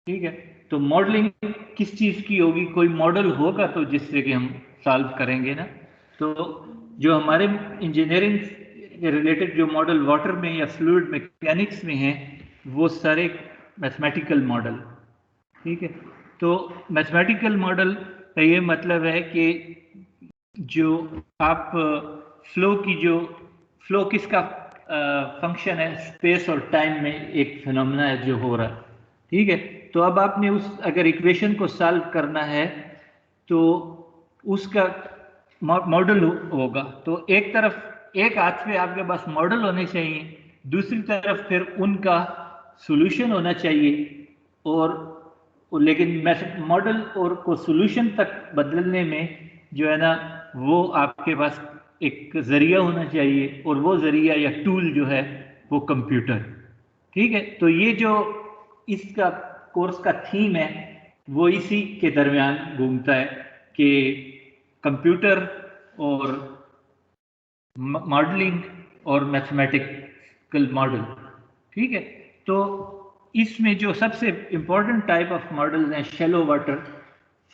ठीक है, तो मॉडलिंग किस चीज़ की होगी, कोई मॉडल होगा तो जिससे कि हम सॉल्व करेंगे ना। तो जो हमारे इंजीनियरिंग के रिलेटेड जो मॉडल वाटर में या फ्लूइड मैकेनिक्स में हैं वो सारे मैथमेटिकल मॉडल। ठीक है, तो मैथमेटिकल मॉडल का ये मतलब है कि जो आप फ्लो किसका फंक्शन है, स्पेस और टाइम में एक फिनोमेना है जो हो रहा है। ठीक है, तो अब आपने अगर इक्वेशन को सॉल्व करना है तो उसका मॉडल होगा। तो एक तरफ एक हाथ पे आपके पास मॉडल होने चाहिए, दूसरी तरफ फिर उनका सॉल्यूशन होना चाहिए। और लेकिन मॉडल और को सॉल्यूशन तक बदलने में जो है ना वो आपके पास एक जरिया होना चाहिए, और वो जरिया या टूल जो है वो कंप्यूटर। ठीक है, तो ये जो इसका कोर्स का थीम है वो इसी के दरमियान घूमता है कि कंप्यूटर और मॉडलिंग और मैथमेटिकल मॉडल। ठीक है, तो इसमें जो सबसे इंपॉर्टेंट टाइप ऑफ मॉडल्स हैं शैलो वाटर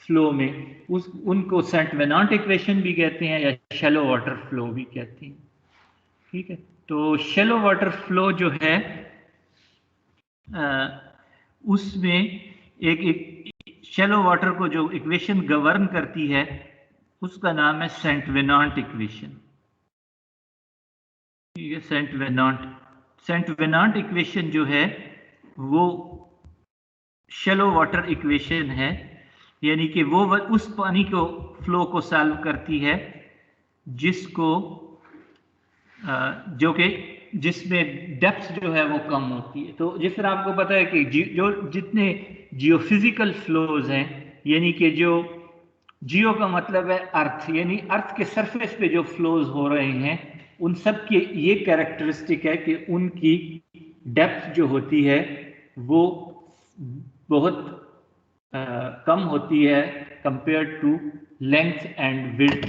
फ्लो में, उनको सेंट वेनांट इक्वेशन भी कहते हैं या शैलो वाटर फ्लो भी कहते हैं। ठीक है, तो शैलो वाटर फ्लो जो है उसमें एक शैलो वाटर को जो इक्वेशन गवर्न करती है उसका नाम है सेंट वेनांट इक्वेशन। ठीक है, सेंट वेनांट इक्वेशन जो है वो शैलो वाटर इक्वेशन है, यानी कि वो उस पानी को फ्लो को सॉल्व करती है जिसको जो कि जिसमें डेप्थ जो है वो कम होती है। तो जिस तरह आपको पता है कि जो जितने जियोफिजिकल फ्लोज हैं, यानी कि जो जियो का मतलब है अर्थ, यानी अर्थ के सरफेस पे जो फ्लोज हो रहे हैं उन सब की ये कैरेक्टरिस्टिक है कि उनकी डेप्थ जो होती है वो बहुत कम होती है compare to length and width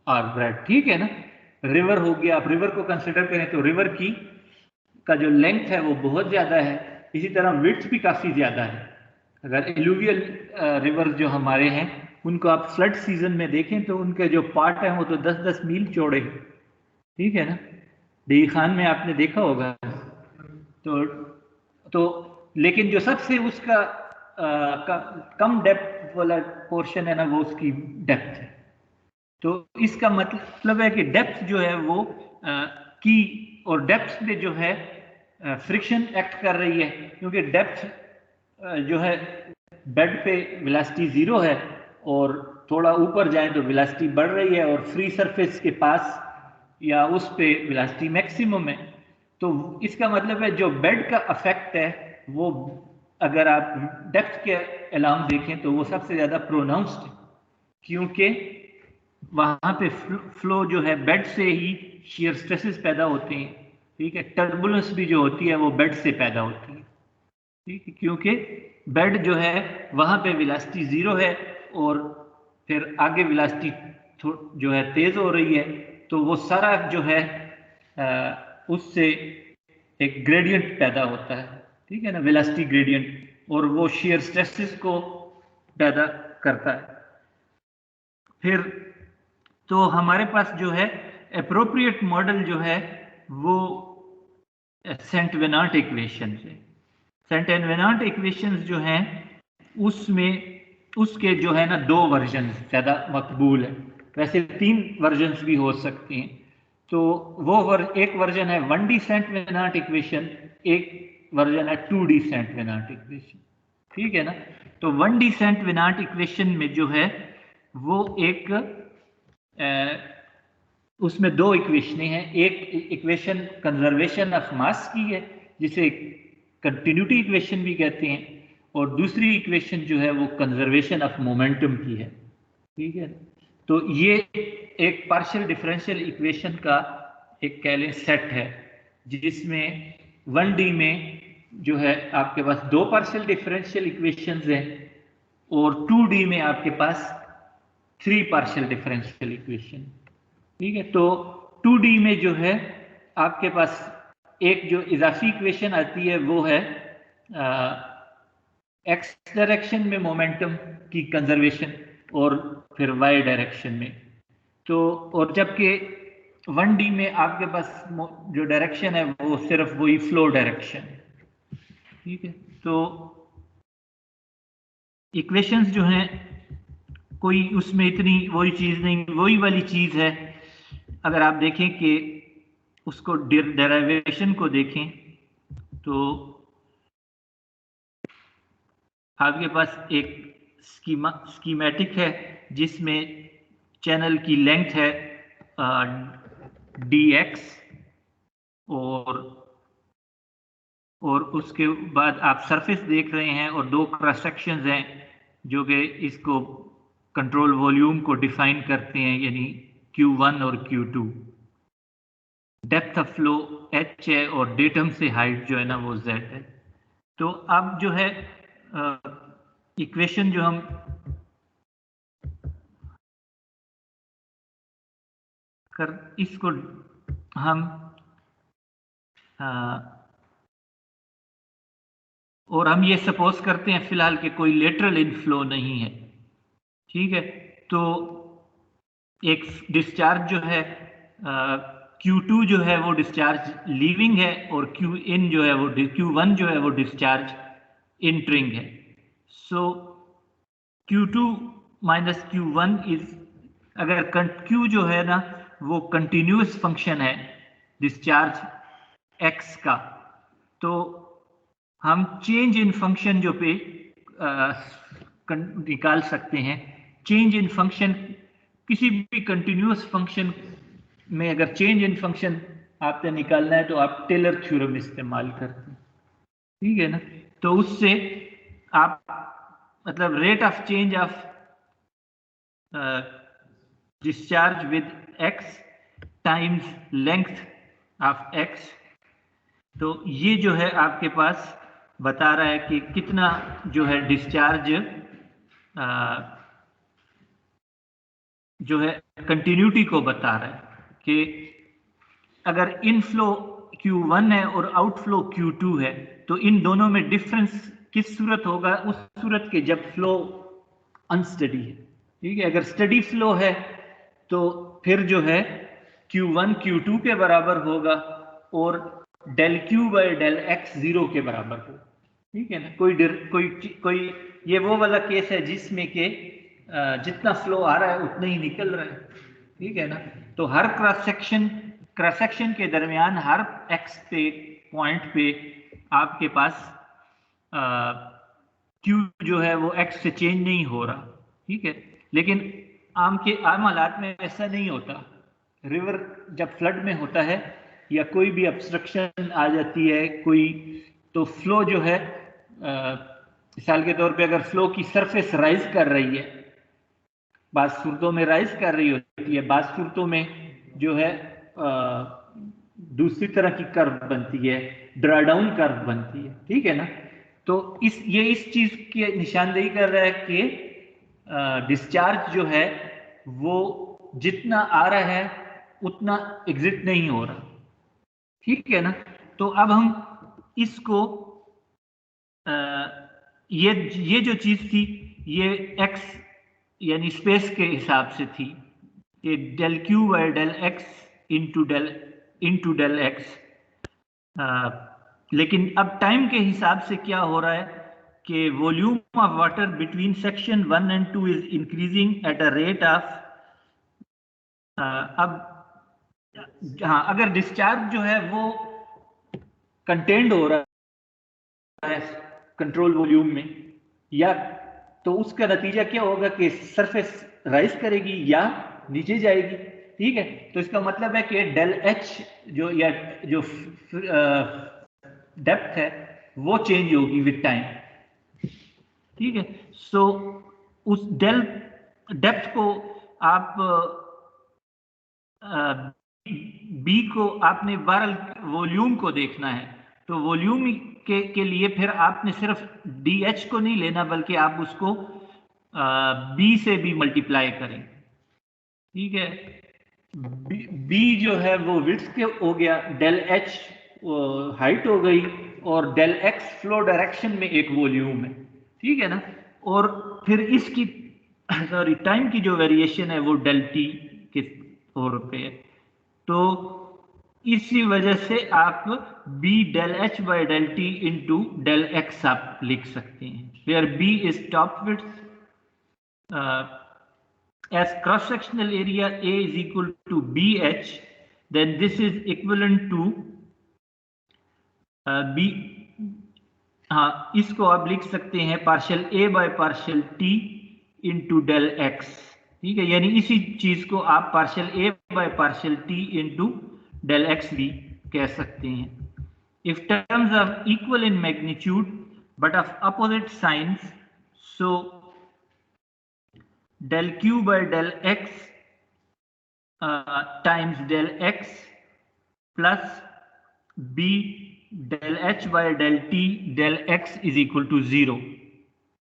are breadth. ठीक है ना, रिवर हो गया, आप रिवर को कंसिडर करें तो रिवर की का जो लेंथ है वो बहुत ज्यादा है, इसी तरह विड्थ भी काफी ज्यादा है। अगर एलुवियल रिवर जो हमारे हैं उनको आप फ्लड सीजन में देखें तो उनके जो पार्ट हैं वो तो 10-10 मील चौड़े। ठीक है ना, डी खान में आपने देखा होगा। तो तो लेकिन जो सबसे उसका कम डेप्थ वाला पोर्शन है ना वो उसकी डेप्थ है। तो इसका मतलब है कि डेप्थ जो है वो की, और डेप्थ पे जो है फ्रिक्शन एक्ट कर रही है, क्योंकि डेप्थ जो है बेड पे वेलोसिटी 0 है और थोड़ा ऊपर जाए तो वेलोसिटी बढ़ रही है, और फ्री सरफेस के पास या उस पे वेलोसिटी मैक्सिमम है। तो इसका मतलब है जो बेड का अफेक्ट है वो अगर आप डेप्थ के अलाउंग देखें तो वो सबसे ज्यादा प्रोनाउंस्ड है, क्योंकि वहां पे फ्लो जो है बेड से ही शियर स्ट्रेसेस पैदा होते हैं। ठीक है, टर्बुलेंस भी जो होती है वो बेड से पैदा होती है। ठीक है, क्योंकि बेड जो है वहां पे वेलोसिटी 0 है और फिर आगे वेलोसिटी जो है तेज हो रही है, तो वो सारा जो है उससे एक ग्रेडियंट पैदा होता है। ठीक है ना, वेलोसिटी ग्रेडियंट, और वो शियर स्ट्रेसेस को पैदा करता है। फिर तो हमारे पास जो है अप्रोप्रिएट मॉडल जो है वो सेंट वेनांट इक्वेशन है। सेंट वेनांट इक्वेशंस जो हैं उसमें उसके जो है ना 2 वर्जन ज्यादा मकबूल है, वैसे 3 वर्जन भी हो सकते हैं। तो वो एक वर्जन है 1D सेंट वेनांट इक्वेशन, एक वर्जन है 2D सेंट वेनांट इक्वेशन। ठीक है ना, तो 1D सेंट वेनांट इक्वेशन में जो है वो एक उसमें 2 इक्वेशनें हैं। एक इक्वेशन कंजर्वेशन ऑफ मास की है जिसे कंटिन्यूटी इक्वेशन भी कहते हैं, और दूसरी इक्वेशन जो है वो कंजर्वेशन ऑफ मोमेंटम की है। ठीक है, तो ये एक पार्शियल डिफरेंशियल इक्वेशन का एक कह लें सेट है, जिसमें 1D में जो है आपके पास 2 पार्शियल डिफरेंशियल इक्वेशंस हैं, और 2D में आपके पास 3 पार्शियल डिफरेंशियल इक्वेशन। ठीक है, तो 2D में जो है आपके पास एक जो इजाफी इक्वेशन आती है वो है एक्स डायरेक्शन में मोमेंटम की कंजर्वेशन और फिर वाई डायरेक्शन में। तो और जबकि 1D में आपके पास जो डायरेक्शन है वो सिर्फ वही फ्लो डायरेक्शन, ठीक है। तो इक्वेशंस जो हैं कोई उसमें इतनी वही चीज नहीं, वही वाली चीज है। अगर आप देखें कि उसको डेरिवेशन को देखें तो आपके पास एक स्कीमेटिक है जिसमें चैनल की लेंथ है dx और उसके बाद आप सरफेस देख रहे हैं और दो क्रॉस सेक्शंस हैं जो कि इसको कंट्रोल वॉल्यूम को डिफाइन करते हैं, यानी Q1 और Q2। Depth of flow h है और डेटम से हाइट जो है ना वो z है। तो अब जो है इक्वेशन जो हम इसको हम और हम ये सपोज करते हैं फिलहाल कि कोई लेटरल इनफ्लो नहीं है, ठीक है। तो एक डिस्चार्ज जो है Q2 जो है वो डिस्चार्ज लीविंग है और Qin जो है वो Q1 जो है वो डिस्चार्ज इंटरिंग है। सो Q2 माइनस Q1 इज, अगर Q जो है ना वो कंटिन्यूस फंक्शन है डिस्चार्ज x का, तो हम चेंज इन फंक्शन जो पे निकाल सकते हैं। चेंज इन फंक्शन किसी भी कंटिन्यूस फंक्शन में अगर चेंज इन फंक्शन आपने निकालना है तो आप टेलर थ्योरम इस्तेमाल करते हैं, ठीक है ना। तो उससे आप मतलब rate of change of discharge with x times length of x, तो ये जो है आपके पास बता रहा है कि कितना जो है डिस्चार्ज जो है कंटिन्यूटी को बता रहा है कि अगर इनफ्लो Q1 है और आउटफ्लो Q2 है तो इन दोनों में डिफरेंस किस सूरत होगा, उस सूरत के जब फ्लो अनस्टडी है, ठीक है। अगर स्टडी फ्लो है तो फिर जो है Q1 Q2 के बराबर होगा और del Q by del x 0 के बराबर होगा, ठीक है ना। कोई ये वो वाला केस है जिसमें के जितना फ्लो आ रहा है उतना ही निकल रहा है, ठीक है ना। तो हर क्रॉस सेक्शन के दरमियान हर x पे पॉइंट पे आपके पास Q जो है वो x से चेंज नहीं हो रहा, ठीक है। लेकिन आम हालात में ऐसा नहीं होता। रिवर जब फ्लड में होता है या कोई भी ऑब्स्ट्रक्शन आ जाती है कोई, तो फ्लो जो है मिसाल के तौर पे अगर फ्लो की सरफेस राइज कर रही है, बाद सूरतों में राइज कर रही होती है, बाद सूरतों में जो है दूसरी तरह की कर्व बनती है, ड्रा डाउन कर्व बनती है, ठीक है ना। तो ये इस चीज की निशानदेही कर रहा है कि डिस्चार्ज जो है वो जितना आ रहा है उतना एग्जिट नहीं हो रहा, ठीक है ना। तो अब हम इसको ये जो चीज थी ये x यानी स्पेस के हिसाब से थी कि del Q by del x into del x। लेकिन अब टाइम के हिसाब से क्या हो रहा है कि volume of water between section 1 and 2 is increasing at a rate of, अब हाँ अगर डिस्चार्ज जो है वो कंटेन्ड हो रहा है कंट्रोल वॉल्यूम में, या तो उसका नतीजा क्या होगा कि सरफेस राइज करेगी या नीचे जाएगी, ठीक है। तो इसका मतलब है कि डेल एच जो या जो डेप्थ है वो चेंज होगी विद टाइम, ठीक है। सो उस डेप्थ को आप बी को आपने बहरहाल वॉल्यूम को देखना है, तो वॉल्यूम के लिए फिर आपने सिर्फ डी एच को नहीं लेना बल्कि आप उसको बी से भी मल्टीप्लाई करें, ठीक है। बी जो है वो विड्थ के हो गया, डेल एच हाइट हो गई और डेल एक्स फ्लो डायरेक्शन में एक वॉल्यूम है, ठीक है ना। और फिर इसकी सॉरी टाइम की जो वेरिएशन है वो डेल टी के तौर पे है। तो इसी वजह से आप B del H by del T into del X आप लिख सकते हैं, where B is top width, as cross sectional area A is equal to BH, then this is equivalent to B, हाँ इसको आप लिख सकते हैं partial A by partial T into del X. ठीक है, यानी इसी चीज को आप partial A by partial T into del X भी कह सकते हैं। If terms are equal in magnitude but of opposite signs, so del q by del x times del x plus b del h by del t del x is equal to 0।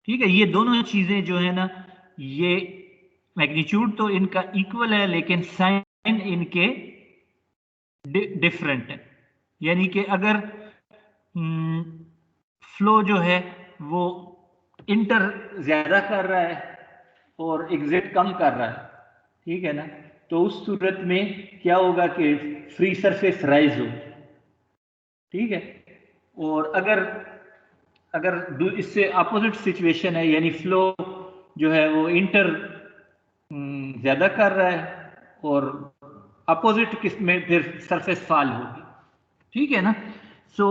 ठीक है, ये दोनों चीजें जो है ना, ये magnitude तो इनका इक्वल है लेकिन साइन इनके डिफरेंट है। यानी कि अगर फ्लो जो है वो इंटर ज्यादा कर रहा है और एग्जिट कम कर रहा है, ठीक है ना, तो उस सूरत में क्या होगा कि फ्री सरफेस राइज होगी। ठीक है, और अगर इससे अपोजिट सिचुएशन है, यानी फ्लो जो है वो इंटर ज्यादा कर रहा है और अपोजिट किस में फिर सरफेस फॉल होगी। ठीक है ना। सो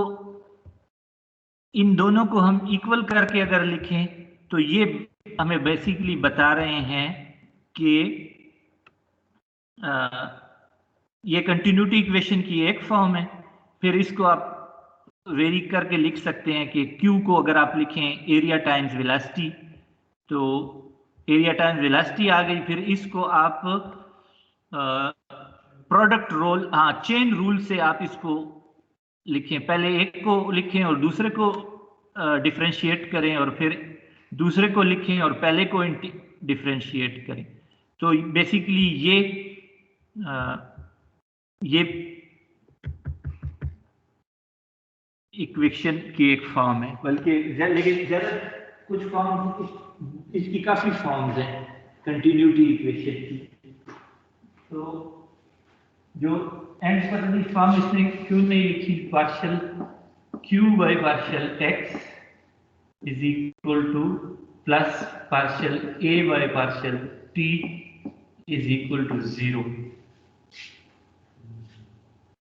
इन दोनों को हम इक्वल करके अगर लिखें तो ये हमें बेसिकली बता रहे हैं कि ये कंटिन्यूटी इक्वेशन की एक फॉर्म है। फिर इसको आप वेरी करके लिख सकते हैं कि Q को अगर आप लिखें एरिया टाइम्स वेलोसिटी, तो एरिया टाइम्स वेलोसिटी आ गई। फिर इसको आप प्रोडक्ट रोल, हाँ चेन रूल से आप इसको लिखें, पहले एक को लिखें और दूसरे को डिफरेंशिएट करें और फिर दूसरे को लिखें और पहले को डिफरेंशिएट करें। तो बेसिकली ये इक्वेशन की एक फॉर्म है, बल्कि लेकिन ज्यादा कुछ फॉर्म, इसकी काफी फॉर्म्स हैं कंटिन्यूटी इक्वेशन की। तो जो एंड पर फॉर्म इसने क्यों नहीं लिखी, partial q by partial x is equal to plus partial a by partial t is equal to 0।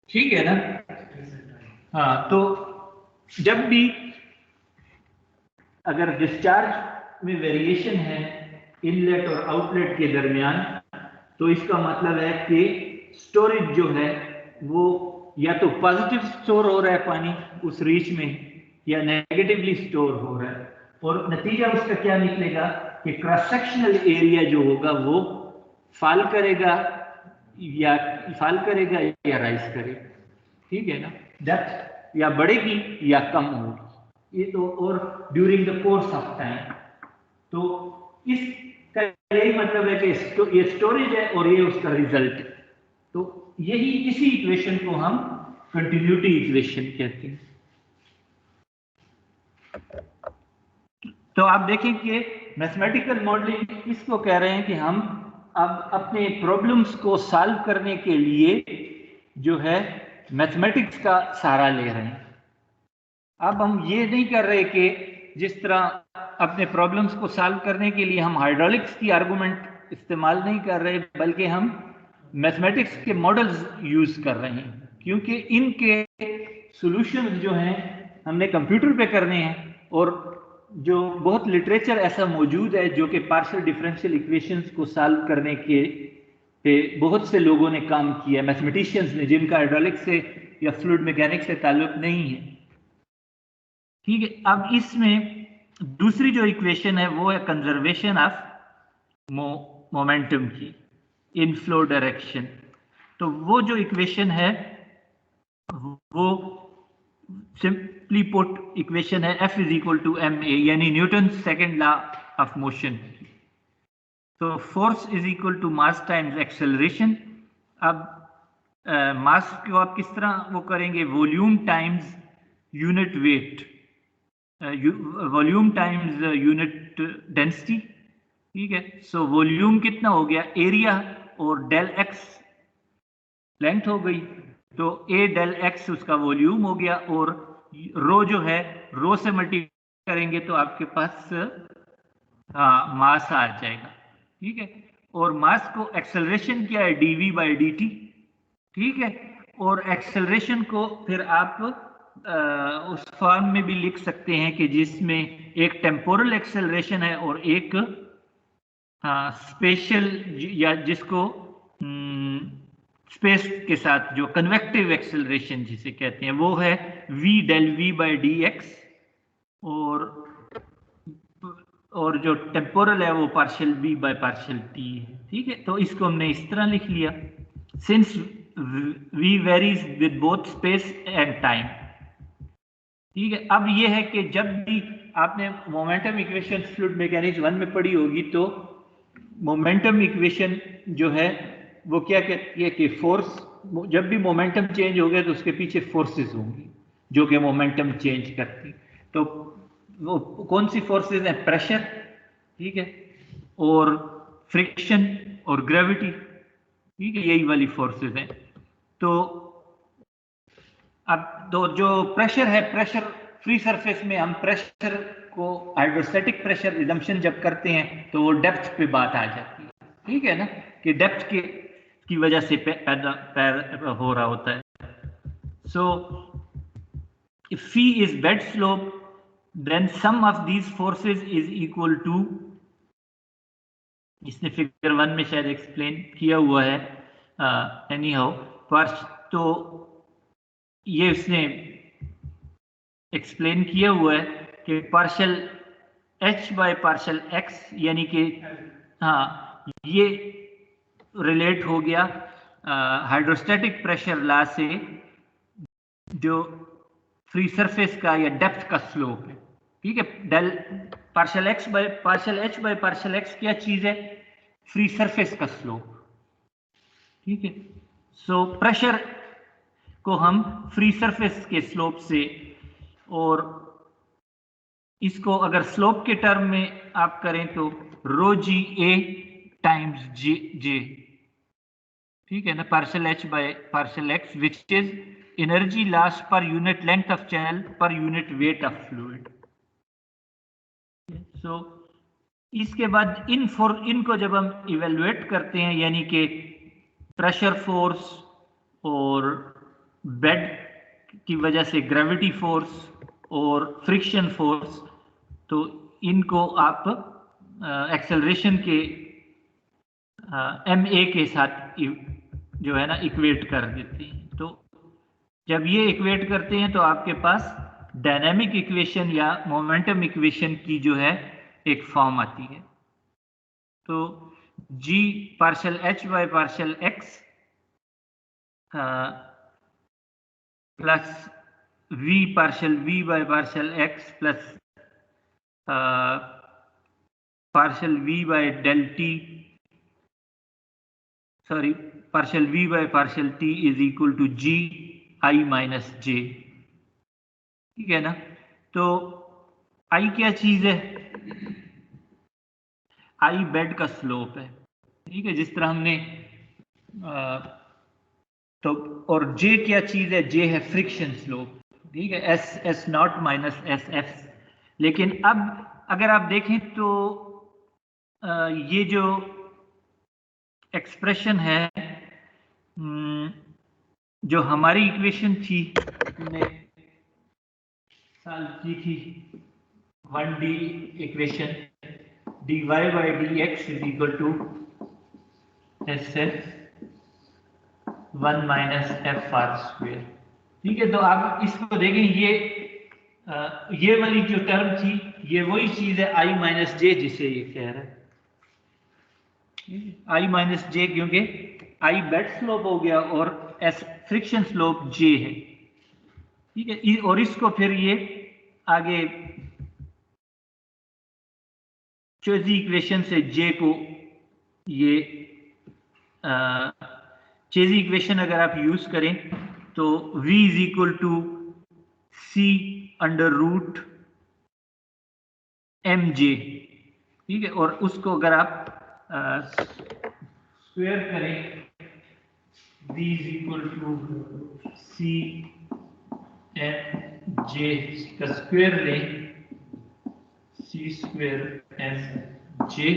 ठीक है ना। हाँ, तो जब भी अगर डिस्चार्ज में वेरिएशन है इनलेट और आउटलेट के दरमियान, तो इसका मतलब है कि स्टोरेज जो है वो या तो पॉजिटिव स्टोर हो रहा है पानी उस रीच में, या नेगेटिवली स्टोर हो रहा है। और नतीजा उसका क्या निकलेगा कि क्रॉस सेक्शनल एरिया जो होगा वो फॉल करेगा या राइज करेगा। ठीक है ना, डेप्थ या बढ़ेगी या कम होगी, ये तो, और during the course of time. तो इसका यही मतलब है कि ये स्टोरेज है और ये उसका रिजल्ट है। तो यही इसी इक्वेशन को हम कंटिन्यूटी इक्वेशन कहते हैं। तो आप देखें कि मैथमेटिकल मॉडलिंग इसको कह रहे हैं कि हम अब अपने प्रॉब्लम्स को सॉल्व करने के लिए जो है मैथमेटिक्स का सहारा ले रहे हैं। अब हम ये नहीं कर रहे कि जिस तरह अपने प्रॉब्लम्स को सॉल्व करने के लिए हम हाइड्रोलिक्स की आर्गुमेंट इस्तेमाल नहीं कर रहे, बल्कि हम मैथमेटिक्स के मॉडल्स यूज कर रहे हैं, क्योंकि इनके सॉल्यूशंस जो हैं हमने कंप्यूटर पे करने हैं। और जो बहुत लिटरेचर ऐसा मौजूद है जो कि पार्शियल डिफरेंशियल इक्वेशंस को सॉल्व करने के पे बहुत से लोगों ने काम किया, मैथमेटिशियंस ने, जिनका हाइड्रोलिक्स से या फ्लूइड मैकेनिक्स से ताल्लुक नहीं है। ठीक है, अब इसमें दूसरी जो इक्वेशन है वो है कंजर्वेशन ऑफ मोमेंटम की इन फ्लो डायरेक्शन। तो वो जो इक्वेशन है वो सिंपली पुट इक्वेशन है F is equal to ma, यानी Newton second law of motion. तो force is equal to mass times acceleration. अब मास को आप किस तरह वो करेंगे, volume times unit weight. Volume times unit density, ठीक है। सो वॉल्यूम कितना हो गया, एरिया और डेल एक्स लेंथ हो गई, तो ए डेल एक्स उसका वॉल्यूम हो गया, और रो जो है रो से मल्टीप्लाई करेंगे तो आपके पास मास आ जाएगा, ठीक है। और मास को एक्सेलरेशन क्या है, डीवी बाई डी टी, ठीक है। और एक्सेलरेशन को फिर आप उस फॉर्म में भी लिख सकते हैं कि जिसमें एक टेम्पोरल एक्सेलरेशन है और एक स्पेशल, या जिसको स्पेस के साथ जो कन्वेक्टिव एक्सेलरेशन जिसे कहते हैं वो है v del v by D X, और जो टेम्पोरल है वो partial v by partial t है, ठीक है। तो इसको हमने इस तरह लिख लिया, since v varies with both space and time, ठीक है। अब ये है कि जब भी आपने मोमेंटम इक्वेशन फ्लूइड मैकेनिक्स 1 में पढ़ी होगी तो मोमेंटम इक्वेशन जो है वो क्या कहती है कि फोर्स, जब भी मोमेंटम चेंज हो गया तो उसके पीछे फोर्सेस होंगी जो कि मोमेंटम चेंज करती। तो वो कौन सी फोर्सेस हैं, प्रेशर, ठीक है, और फ्रिक्शन और ग्रेविटी, ठीक है, यही वाली फोर्सेस हैं। तो अब तो जो प्रेशर है, प्रेशर फ्री सरफेस में हम प्रेशर को हाइड्रोस्टैटिक प्रेशर रिडम्पशन जब करते हैं तो वो डेप्थ पे बात आ जाती है, ठीक है ना, कि डेप्थ की वजह से पैदा हो रहा होता है। So if phi is bed slope then sum of these forces is equal to, इसने फिगर 1 में शायद एक्सप्लेन किया हुआ है, एनी हाउ पर, तो ये उसने एक्सप्लेन किया हुआ है कि partial h by partial x, यानी कि ये रिलेट हो गया हाइड्रोस्टैटिक प्रेशर लॉ से जो फ्री सरफेस का या डेप्थ का स्लोप है, ठीक है। Del partial h by partial x क्या चीज है, फ्री सरफेस का स्लोप, ठीक है। सो प्रेशर को हम फ्री सरफेस के स्लोप से, और इसको अगर स्लोप के टर्म में आप करें तो रो जी ए टाइम्स जे, ठीक है ना, partial h by partial x which is energy loss per unit length of channel per unit weight of fluid. So इसके बाद इनको जब हम इवेलुएट करते हैं, यानी कि प्रेशर फोर्स और बेड की वजह से ग्रेविटी फोर्स और फ्रिक्शन फोर्स, तो इनको आप एक्सेलरेशन के ma के साथ जो है ना इक्वेट कर देते हैं। तो जब ये इक्वेट करते हैं तो आपके पास डायनामिक इक्वेशन या मोमेंटम इक्वेशन की जो है एक फॉर्म आती है। तो g partial h by partial x plus v partial v by partial x plus partial v by del t, sorry partial v by partial t is equal to g i minus j, ठीक है ना। तो i क्या चीज है, i bed का slope है, ठीक है, जिस तरह हमने तो, और j क्या चीज है, j है फ्रिक्शन स्लोप, ठीक है, s not minus S F. लेकिन अब अगर आप देखें तो ये जो एक्सप्रेशन है जो हमारी इक्वेशन थी, हमने सॉल्व की थी 1D equation, dy by dx is equal to SF 1 minus F R square, ठीक है। तो आप इसको देखें, ये वाली जो टर्म थी ये वही चीज है i माइनस जे जिसे ये कह रहा है, i माइनस जे, क्योंकि i बेड स्लोप हो गया और s फ्रिक्शन स्लोप j है, ठीक है। और इसको फिर ये आगे चौथी इक्वेशन से j को ये चौथी इक्वेशन अगर आप यूज करें तो v is equal to c under root mj, ठीक है। और उसको अगर आप स्क्वायर करें, v is equal to C M J का स्क्वायर लें, सी स्क्वायर एम जे,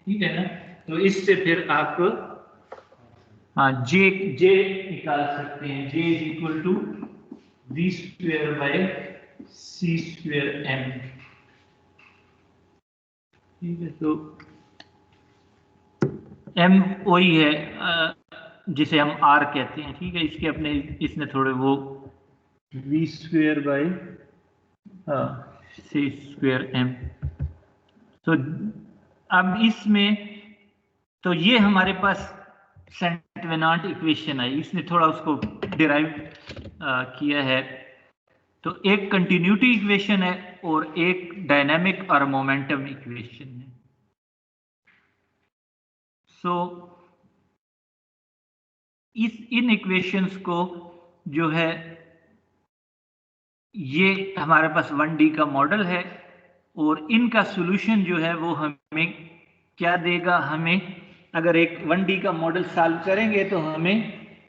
ठीक है ना। तो इससे फिर आप हाँ जे जे निकाल सकते हैं, J is equal to V square by C square M, ठीक है। तो एम वही है जिसे हम आर कहते हैं, ठीक है। इसके अपने इसने थोड़े वो V square by C square M. तो अब इसमें तो ये हमारे पास सेंट वेनांट इक्वेशन आई, इसने थोड़ा उसको डिराइव किया है। तो एक कंटिन्यूटी इक्वेशन है और एक डायनामिक और मोमेंटम इक्वेशन है। सो इन इक्वेशंस को जो है, ये हमारे पास 1D का मॉडल है और इनका सॉल्यूशन जो है वो हमें क्या देगा। हमें अगर एक 1D का मॉडल सॉल्व करेंगे तो हमें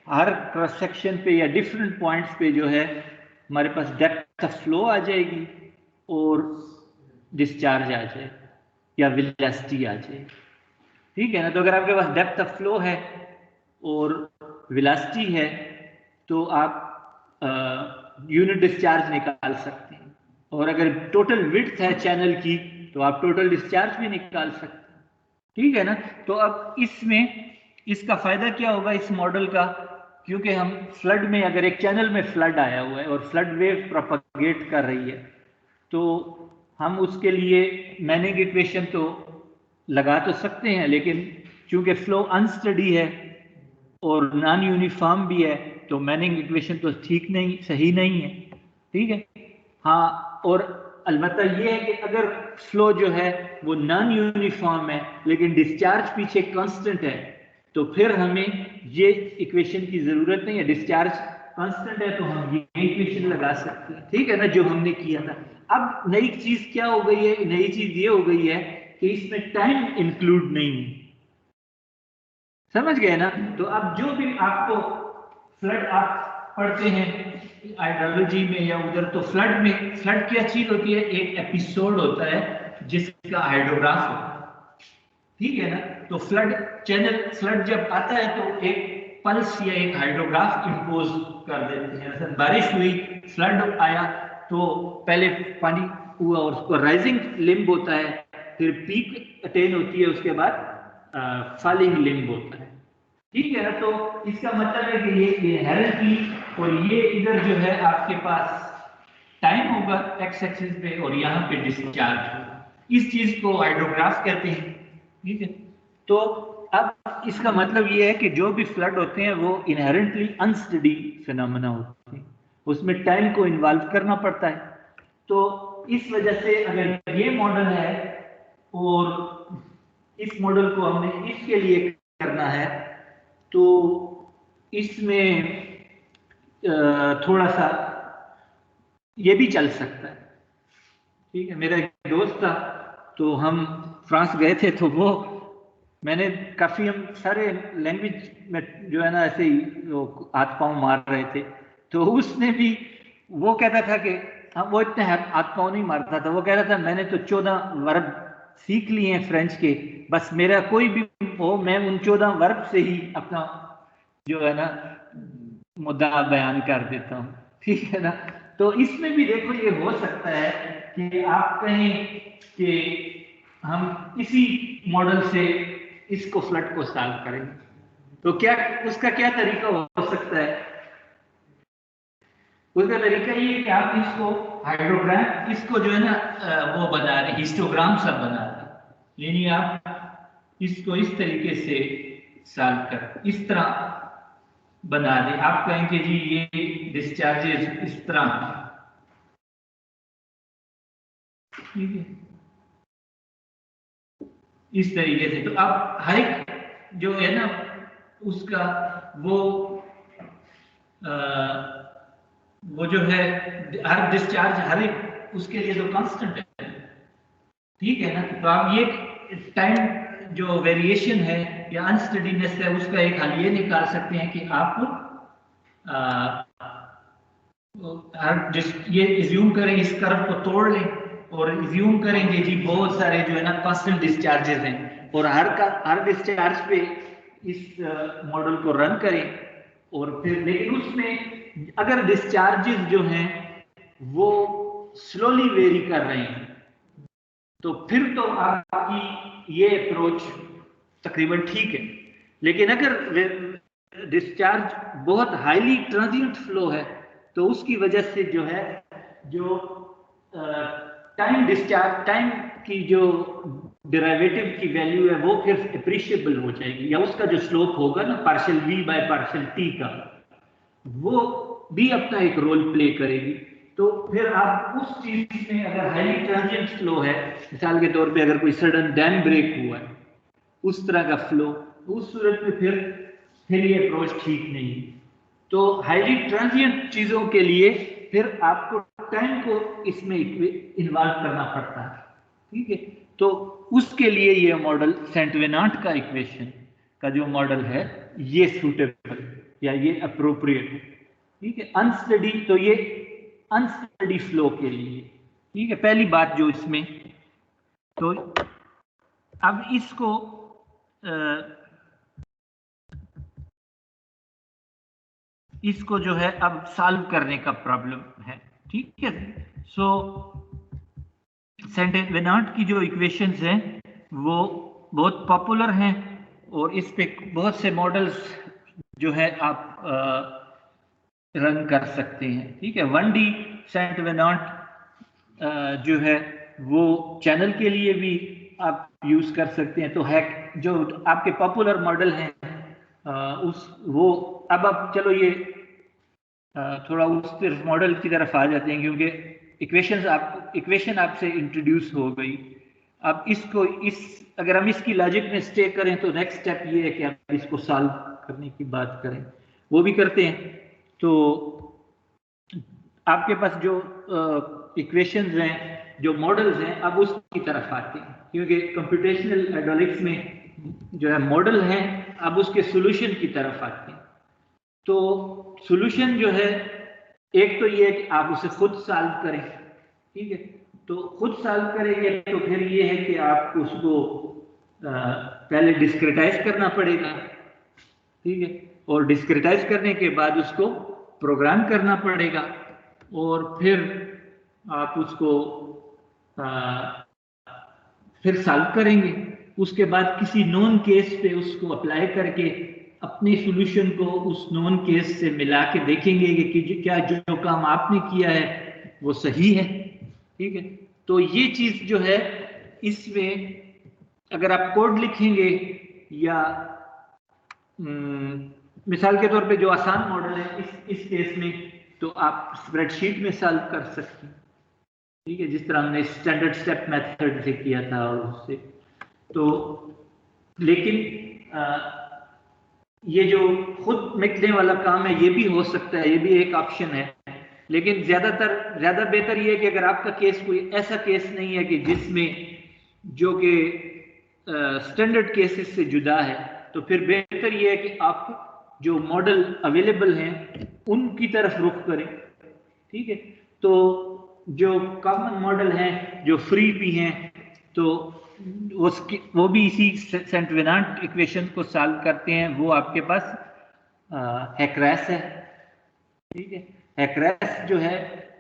हर क्रॉस सेक्शन पे या डिफरेंट पॉइंट्स पे जो है हमारे पास डेप्थ ऑफ फ्लो आ जाएगी और डिस्चार्ज आ जाए या वेलोसिटी आ जाए, ठीक है ना। तो अगर आपके पास डेप्थ ऑफ फ्लो है और वेलोसिटी है तो आप यूनिट डिस्चार्ज निकाल सकते हैं, और अगर टोटल विड्थ है चैनल की तो आप टोटल डिस्चार्ज भी निकाल सकते हैं, ठीक है ना। तो अब इसमें इसका फायदा क्या होगा इस मॉडल का, क्योंकि हम फ्लड में, अगर एक चैनल में फ्लड आया हुआ है और फ्लड वेव प्रोपगेट कर रही है, तो हम उसके लिए मैनिंग इक्वेशन तो लगा तो सकते हैं, लेकिन चूंकि फ्लो अनस्टडी है और नॉन यूनिफॉर्म भी है तो मैनिंग इक्वेशन तो ठीक नहीं, सही नहीं है, ठीक है। हाँ, और अलबत्ता ये है कि अगर फ्लो जो है वो नॉन यूनिफॉर्म है लेकिन डिस्चार्ज पीछे कांस्टेंट है, तो फिर हमें ये इक्वेशन की जरूरत नहीं है। डिस्चार्ज कांस्टेंट है तो हम ये इक्वेशन लगा सकते हैं, ठीक है ना, जो हमने किया था। अब नई चीज क्या हो गई है, नई चीज ये हो गई है कि इसमें टाइम इंक्लूड नहीं है, समझ गए ना। तो अब जो भी आपको फ्लड आप पढ़ते हैं हाइड्रोलॉजी में या उधर, तो फ्लड में, फ्लड क्या चीज होती है, एक एपिसोड होता है जिसका हाइड्रोग्राफ होता है, ठीक है ना। तो फ्लड चैनल, फ्लड जब आता है तो एक पल्स या एक हाइड्रोग्राफ इंपोज कर देते हैं। जैसे बारिश हुई, फ्लड आया, तो पहले पानी हुआ और उसको राइजिंग लिम्ब होता है, फिर पीक अटेन होती है, उसके बाद फॉलिंग लिम्ब होता है, ठीक है ना। तो इसका मतलब है कि ये इनहेरेंटली, और ये इधर जो है आपके पास टाइम होगा एक्स एक्सिस पे और यहाँ पे डिस्चार्ज होगा, इस चीज को हाइड्रोग्राफ कहते हैं, ठीक है। तो अब इसका मतलब ये है कि जो भी फ्लड होते हैं वो इनहेरेंटली अनस्टडी फिनोमेना होते हैं, उसमें टाइम को इन्वॉल्व करना पड़ता है। तो इस वजह से अगर ये मॉडल है और इस मॉडल को हमने इसके लिए करना है, तो इसमें थोड़ा सा ये भी चल सकता है, ठीक है। मेरा एक दोस्त था, तो हम फ्रांस गए थे, तो वो मैंने काफी, हम सारे लैंग्वेज में जो है ना ऐसे ही वो हाथ पांव मार रहे थे, तो उसने भी वो कहता था कि हम, वो इतने हाथ पांव नहीं मारता था, वो कह रहा था मैंने तो 14 वर्ब सीख लिए हैं फ्रेंच के, बस मेरा कोई भी हो मैं उन 14 वर्ब से ही अपना जो है ना मुद्दा बयान कर देता हूँ, ठीक है ना। तो इसमें भी देखो ये हो सकता है कि आप कहें कि हम इसी मॉडल से इसको फ्लड को सॉल्व करेंगे, तो क्या उसका क्या तरीका हो सकता है। उसका तरीका ये है कि आप इसको हाइड्रोग्राम, इसको जो है ना वो बना रहे, हिस्टोग्राम सा बना रहे, यानी आप इसको इस तरीके से सॉल्व कर, इस तरह बना दें। आप कहेंगे जी ये डिस्चार्जेस इस तरह, ठीक है, इस तरीके से। तो आप हर एक जो है ना उसका वो वो जो है हर डिस्चार्ज, हर एक उसके लिए तो कांस्टेंट है, ठीक है ना। तो आप ये टाइम जो वेरिएशन है या अनस्टडीनेस है उसका एक हल ये निकाल सकते हैं कि आप जिस ये इज्यूम करें, इस कर्व को तोड़ लें और इज्यूम करेंगे जी बहुत सारे जो है ना कांस्टेंट डिस्चार्जेस हैं और हर डिस्चार्ज पे इस मॉडल को रन करें और फिर लेकिन उसमें अगर डिस्चार्जेस जो हैं वो स्लोली वेरी कर रहे हैं तो फिर तो आपकी ये अप्रोच तकरीबन ठीक है। लेकिन अगर डिस्चार्ज बहुत हाईली ट्रांजिएंट फ्लो है तो उसकी वजह से जो है जो टाइम की जो डेरिवेटिव की वैल्यू है वो फिर अप्रिशिएबल हो जाएगी या उसका जो स्लोप होगा ना partial v by partial t का वो भी अपना एक रोल प्ले करेगी। तो फिर आप उस चीज में अगर हाईली ट्रांजिएंट फ्लो है, मिसाल के तौर पे अगर कोई सडन डैम ब्रेक हुआ है उस तरह का फ्लो, उस सूरत में फिर ये अप्रोच ठीक नहीं है। तो हाईली ट्रांजिएंट चीजों के लिए फिर आपको टाइम को इसमें इन्वॉल्व करना पड़ता है। ठीक है, तो उसके लिए ये मॉडल सेंट वेनांट का इक्वेशन का जो मॉडल है ये सूटेबल या ये अप्रोप्रिएट है। ठीक है, अनस्टडी तो ये अनस्टडी फ्लो के लिए ठीक है पहली बात जो इसमें। तो अब इसको जो है अब सॉल्व करने का प्रॉब्लम है। ठीक है, सो सेंट वेनांट की जो इक्वेशंस हैं वो बहुत पॉपुलर हैं और इस पे बहुत से मॉडल्स जो है आप रन कर सकते हैं। ठीक है, 1D सेंट वेनांट जो है वो चैनल के लिए भी आप यूज कर सकते हैं। तो हैक जो आपके पॉपुलर मॉडल हैं वो अब आप चलो ये थोड़ा उस तरफ मॉडल की तरफ आ जाते हैं क्योंकि इक्वेशन आपसे इंट्रोड्यूस हो गई। अब अगर हम इसकी लॉजिक में स्टे करें तो नेक्स्ट स्टेप ये है कि आप इसको सॉल्व करने की बात करें, वो भी करते हैं। तो आपके पास जो इक्वेशंस हैं, जो मॉडल्स हैं, अब उसकी तरफ आते हैं क्योंकि कंप्यूटेशनल हाइड्रोलिक्स में जो है मॉडल हैं, अब उसके सॉल्यूशन की तरफ आते हैं। तो सॉल्यूशन जो है एक तो ये है कि आप उसे खुद सॉल्व करें। ठीक है, तो खुद सॉल्व करेंगे तो फिर ये है कि आपको उसको पहले डिस्क्रिटाइज करना पड़ेगा। ठीक है, और डिस्क्रिटाइज करने के बाद उसको प्रोग्राम करना पड़ेगा और फिर आप उसको फिर सॉल्व करेंगे। उसके बाद किसी नोन केस पे उसको अप्लाई करके अपने सॉल्यूशन को उस नोन केस से मिला के देखेंगे कि क्या जो काम आपने किया है वो सही है। ठीक है, तो ये चीज जो है इसमें अगर आप कोड लिखेंगे या मिसाल के तौर पे जो आसान मॉडल है इस केस में तो आप स्प्रेडशीट में सॉल्व कर सकते हैं। ठीक है, जिस तरह हमने स्टैंडर्ड स्टेप मेथड से किया था और उससे तो लेकिन ये जो खुद मिटने वाला काम है ये भी हो सकता है, ये भी एक ऑप्शन है। लेकिन ज्यादा बेहतर ये है कि अगर आपका केस कोई ऐसा केस नहीं है कि जिसमें जो कि स्टैंडर्ड केसेस से जुदा है तो फिर बेहतर ये है कि आप जो मॉडल अवेलेबल हैं उनकी तरफ रुख करें। ठीक है, तो जो कॉमन मॉडल हैं जो फ्री भी हैं तो वो भी इसी सेंट वेनांट इक्वेशन को सॉल्व करते हैं। वो आपके पास हैकरैस है। ठीक है, हैकरैस जो है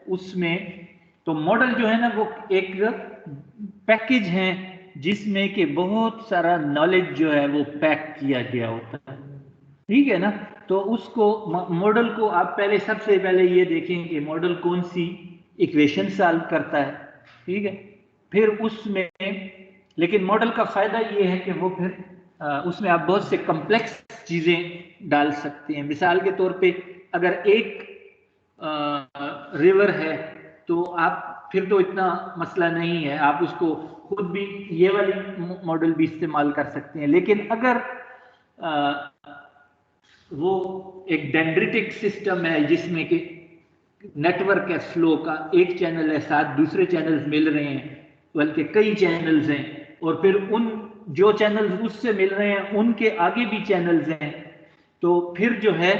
उसमें तो मॉडल जो है ना वो एक पैकेज है जिसमें कि बहुत सारा नॉलेज जो है वो पैक किया गया होता है। ठीक है ना, तो उसको मॉडल को आप सबसे पहले ये देखें कि मॉडल कौन सी इक्वेशन सॉल्व करता है। ठीक है, फिर उसमें लेकिन मॉडल का फायदा ये है कि वो फिर उसमें आप बहुत से कॉम्प्लेक्स चीजें डाल सकते हैं। मिसाल के तौर पे अगर एक रिवर है तो आप फिर तो इतना मसला नहीं है, आप उसको खुद भी ये वाली मॉडल भी इस्तेमाल कर सकते हैं। लेकिन अगर वो एक डेंड्रिटिक सिस्टम है जिसमें कि नेटवर्क है फ्लो का, एक चैनल है साथ दूसरे चैनल्स मिल रहे हैं बल्कि कई चैनल्स हैं, और फिर उन जो चैनल्स उससे मिल रहे हैं उनके आगे भी चैनल्स हैं, तो फिर जो है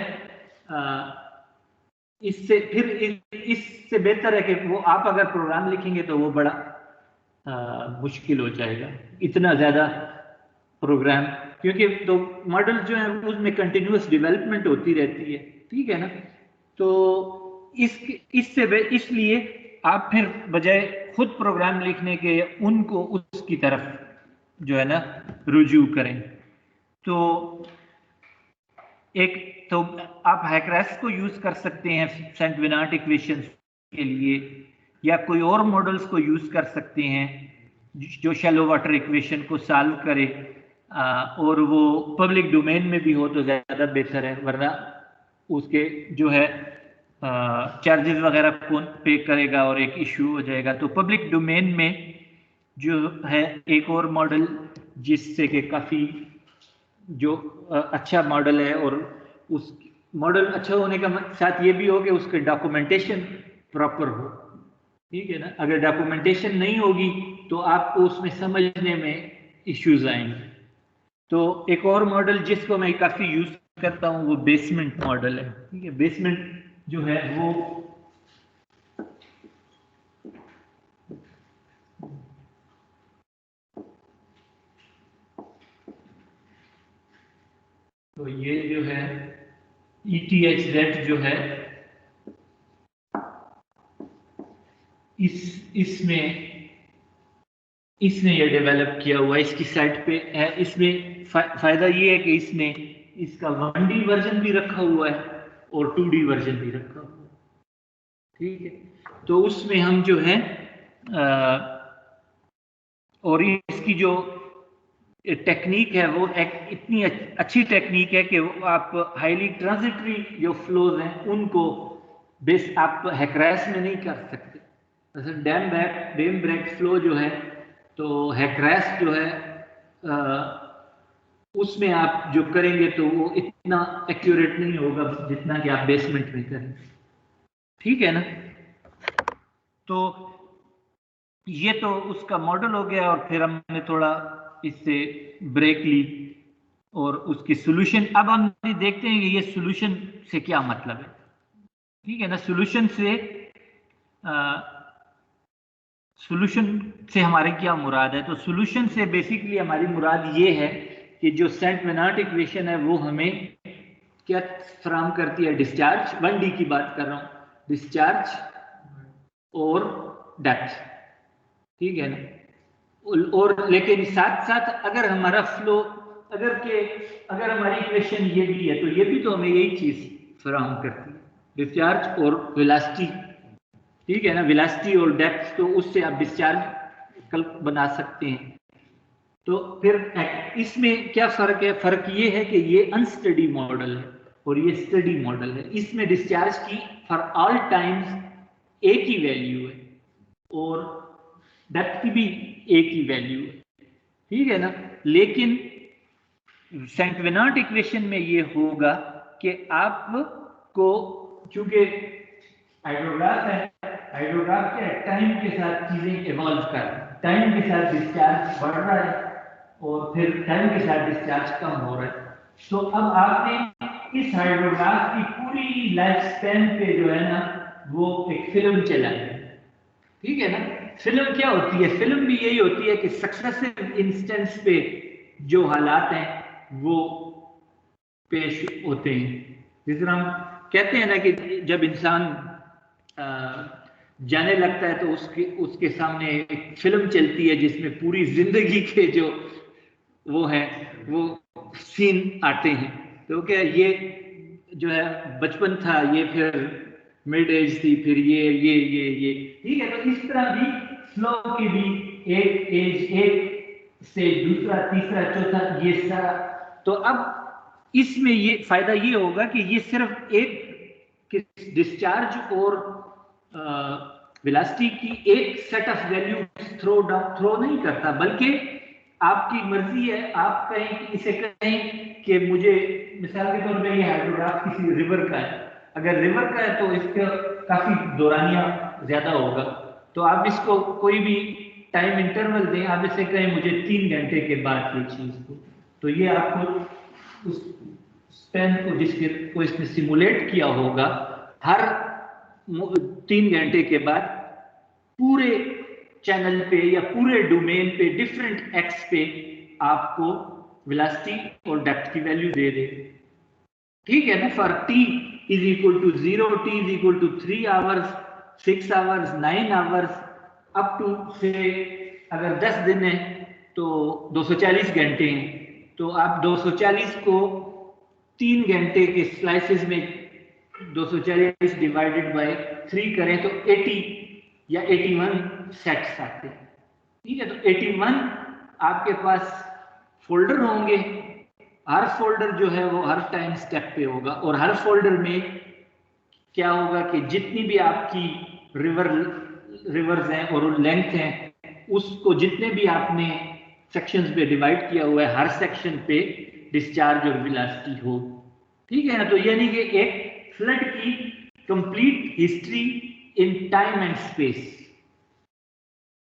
इससे बेहतर है कि वो आप अगर प्रोग्राम लिखेंगे तो वो बड़ा मुश्किल हो जाएगा, इतना ज़्यादा प्रोग्राम, क्योंकि तो मॉडल जो है उसमें कंटिन्यूअस डेवलपमेंट होती रहती है, ठीक है ना। तो इसलिए आप फिर बजाय खुद प्रोग्राम लिखने के उनको उसकी तरफ जो है ना रुजू करें। तो एक तो आप हैकरेस को यूज कर सकते हैं सेंट विनार्ट इक्वेशंस के लिए, या कोई और मॉडल्स को यूज कर सकते हैं जो शैलो वाटर इक्वेशन को सॉल्व करे, और वो पब्लिक डोमेन में भी हो तो ज़्यादा बेहतर है, वरना उसके जो है चार्जेस वगैरह कौन पे करेगा और एक इशू हो जाएगा। तो पब्लिक डोमेन में जो है एक और मॉडल जिससे कि काफ़ी जो अच्छा मॉडल है, और उस मॉडल अच्छा होने का साथ ये भी हो कि उसके डॉक्यूमेंटेशन प्रॉपर हो, ठीक है ना। अगर डॉक्यूमेंटेशन नहीं होगी तो आपको उसमें समझने में इश्यूज आएंगे। तो एक और मॉडल जिसको मैं काफ़ी यूज करता हूँ वो बेसमेंट मॉडल है, ठीक है। बेसमेंट जो है वो तो ये जो है ETHZ जो है इसने ये डेवलप किया हुआ है, इसकी साइट पे है। इसमें फायदा ये है कि इसने इसका 1D वर्जन भी रखा हुआ है और 2D वर्जन भी रखा हुआ है, ठीक है। तो उसमें हम जो है और इसकी जो टेक्निक है वो एक इतनी अच्छी टेक्निक है कि वो आप हाईली ट्रांजिटरी जो फ्लोज हैं उनको बेस आप हैकरेस में नहीं कर सकते। जैसे डैम ब्रेक फ्लो जो है, तो हैकरेस जो है उसमें आप जो करेंगे तो वो इतना एक्यूरेट नहीं होगा जितना कि आप बेसमेंट में करें, ठीक है ना। तो ये तो उसका मॉडल हो गया, और फिर हमने थोड़ा इससे ब्रेक ली और उसकी सॉल्यूशन। अब हम देखते हैं कि ये सॉल्यूशन से क्या मतलब है, ठीक है ना। सॉल्यूशन से हमारे क्या मुराद है। तो सॉल्यूशन से बेसिकली हमारी मुराद ये है कि जो सेंट विनार्ट इक्वेशन है वो हमें क्या फराहम करती है, डिस्चार्ज 1D की बात कर रहा हूँ, डिस्चार्ज और डेप्थ, ठीक है ना। और लेकिन साथ साथ अगर हमारा फ्लो अगर हमारी इक्वेशन ये भी है तो ये भी तो हमें यही चीज फराहम करती है, डिस्चार्ज और वेलोसिटी, ठीक है ना। वेलोसिटी और डेप्थ, तो उससे आप डिस्चार्ज कल बना सकते हैं। तो फिर इसमें क्या फर्क है, फर्क ये है कि ये अनस्टडी मॉडल है और ये स्टडी मॉडल है। इसमें डिस्चार्ज की फॉर ऑल टाइम्स एक ही वैल्यू है और डेप्थ की भी एक ही वैल्यू है, ठीक है ना। लेकिन सेंट विनार्ट इक्वेशन में ये होगा कि आपको, चूंकि हाइड्रोग्राफ है, हाइड्रोग्राफ के टाइम के साथ चीजें इवॉल्व कर, टाइम के साथ डिस्चार्ज बढ़ रहा है और फिर टाइम के साथ डिस्चार्ज कम हो रहा है। तो अब आपने इस हाइड्रोग्राफ की पूरी लाइफ स्पैन पे जो है ना वो एक फिल्म चलाई है, ठीक है ना। फिल्म क्या होती है, फिल्म भी यही होती है कि सक्सेसिव इंस्टेंस पे जो हालात हैं वो पेश होते हैं। जिस तरह हम कहते हैं ना कि जब इंसान जाने लगता है तो उसके सामने एक फिल्म चलती है जिसमें पूरी जिंदगी के जो वो है वो सीन आते हैं। तो क्या ये जो है बचपन था, ये फिर मिड एज थी, फिर ये, ठीक है। तो इस तरह भी फ्लो की भी एक एज, एक से दूसरा, तीसरा, चौथा, ये सारा। तो अब इसमें ये फायदा ये होगा कि ये सिर्फ एक डिस्चार्ज और वेलोसिटी की एक सेट ऑफ वैल्यू थ्रो नहीं करता, बल्कि आपकी मर्जी है। आप कहें कि इसे कहें कि मुझे मिसाल के तौर पे ये हाइड्रोग्राफ किसी रिवर का है, अगर रिवर का है तो इसका काफी दौरानिया ज्यादा होगा, तो आप इसको कोई भी टाइम इंटरवल दें, आप इसे कहें मुझे 3 घंटे के बाद ये चीज को, तो ये आपको उस स्पैन को जिसके को इसने सिमुलेट किया होगा, हर 3 घंटे के बाद पूरे चैनल पे या पूरे डोमेन पे डिफरेंट एक्स पे आपको वेलोसिटी और डेप्थ की वैल्यू दे दे। ठीक है ना। For t is equal to 0, t is equal to 3 hours, 6 hours, 9 hours, up to से अगर 10 दिन है तो 240 घंटे हैं, तो आप 240 को 3 घंटे के स्लाइसेस में 240 डिवाइडेड बाय 3 करें तो 80 या 81 सेट्स आते हैं। ठीक है, तो 81 आपके पास फोल्डर होंगे, हर फोल्डर जो है वो हर टाइम स्टेप पे होगा, और हर फोल्डर में क्या होगा कि जितनी भी आपकी रिवर्स हैं और लेंथ हैं, उसको जितने भी आपने सेक्शंस पे डिवाइड किया हुआ है, हर सेक्शन पे डिस्चार्ज और वेलोसिटी हो। ठीक है ना। तो यानी कि एक फ्लड की complete history in time and space.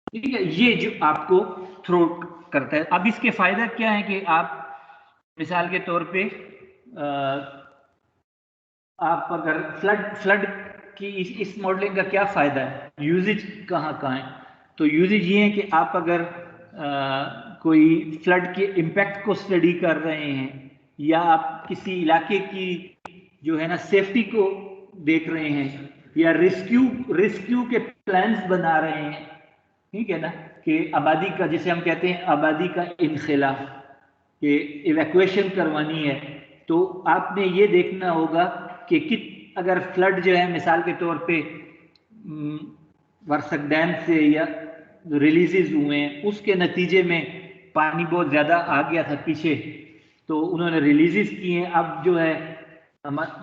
ठीक है, ये जो आपको थ्रो करता है। अब इसके फायदा क्या है कि आप मिसाल के तौर पे आप अगर फ्लड की इस मॉडलिंग का क्या फायदा है, यूजेज कहाँ है, तो यूजेज ये है कि आप अगर कोई फ्लड के इम्पैक्ट को स्टडी कर रहे हैं, या आप किसी इलाके की जो है ना सेफ्टी को देख रहे हैं, या रेस्क्यू के प्लान्स बना रहे हैं, ठीक है ना, कि आबादी का, जिसे हम कहते हैं आबादी का इनखिला, कि इवैक्यूएशन करवानी है, तो आपने ये देखना होगा कि अगर फ्लड जो है मिसाल के तौर पे वर्षक डैम से या रिलीजेस हुए हैं, उसके नतीजे में पानी बहुत ज़्यादा आ गया था पीछे, तो उन्होंने रिलीजेस किए हैं। अब जो है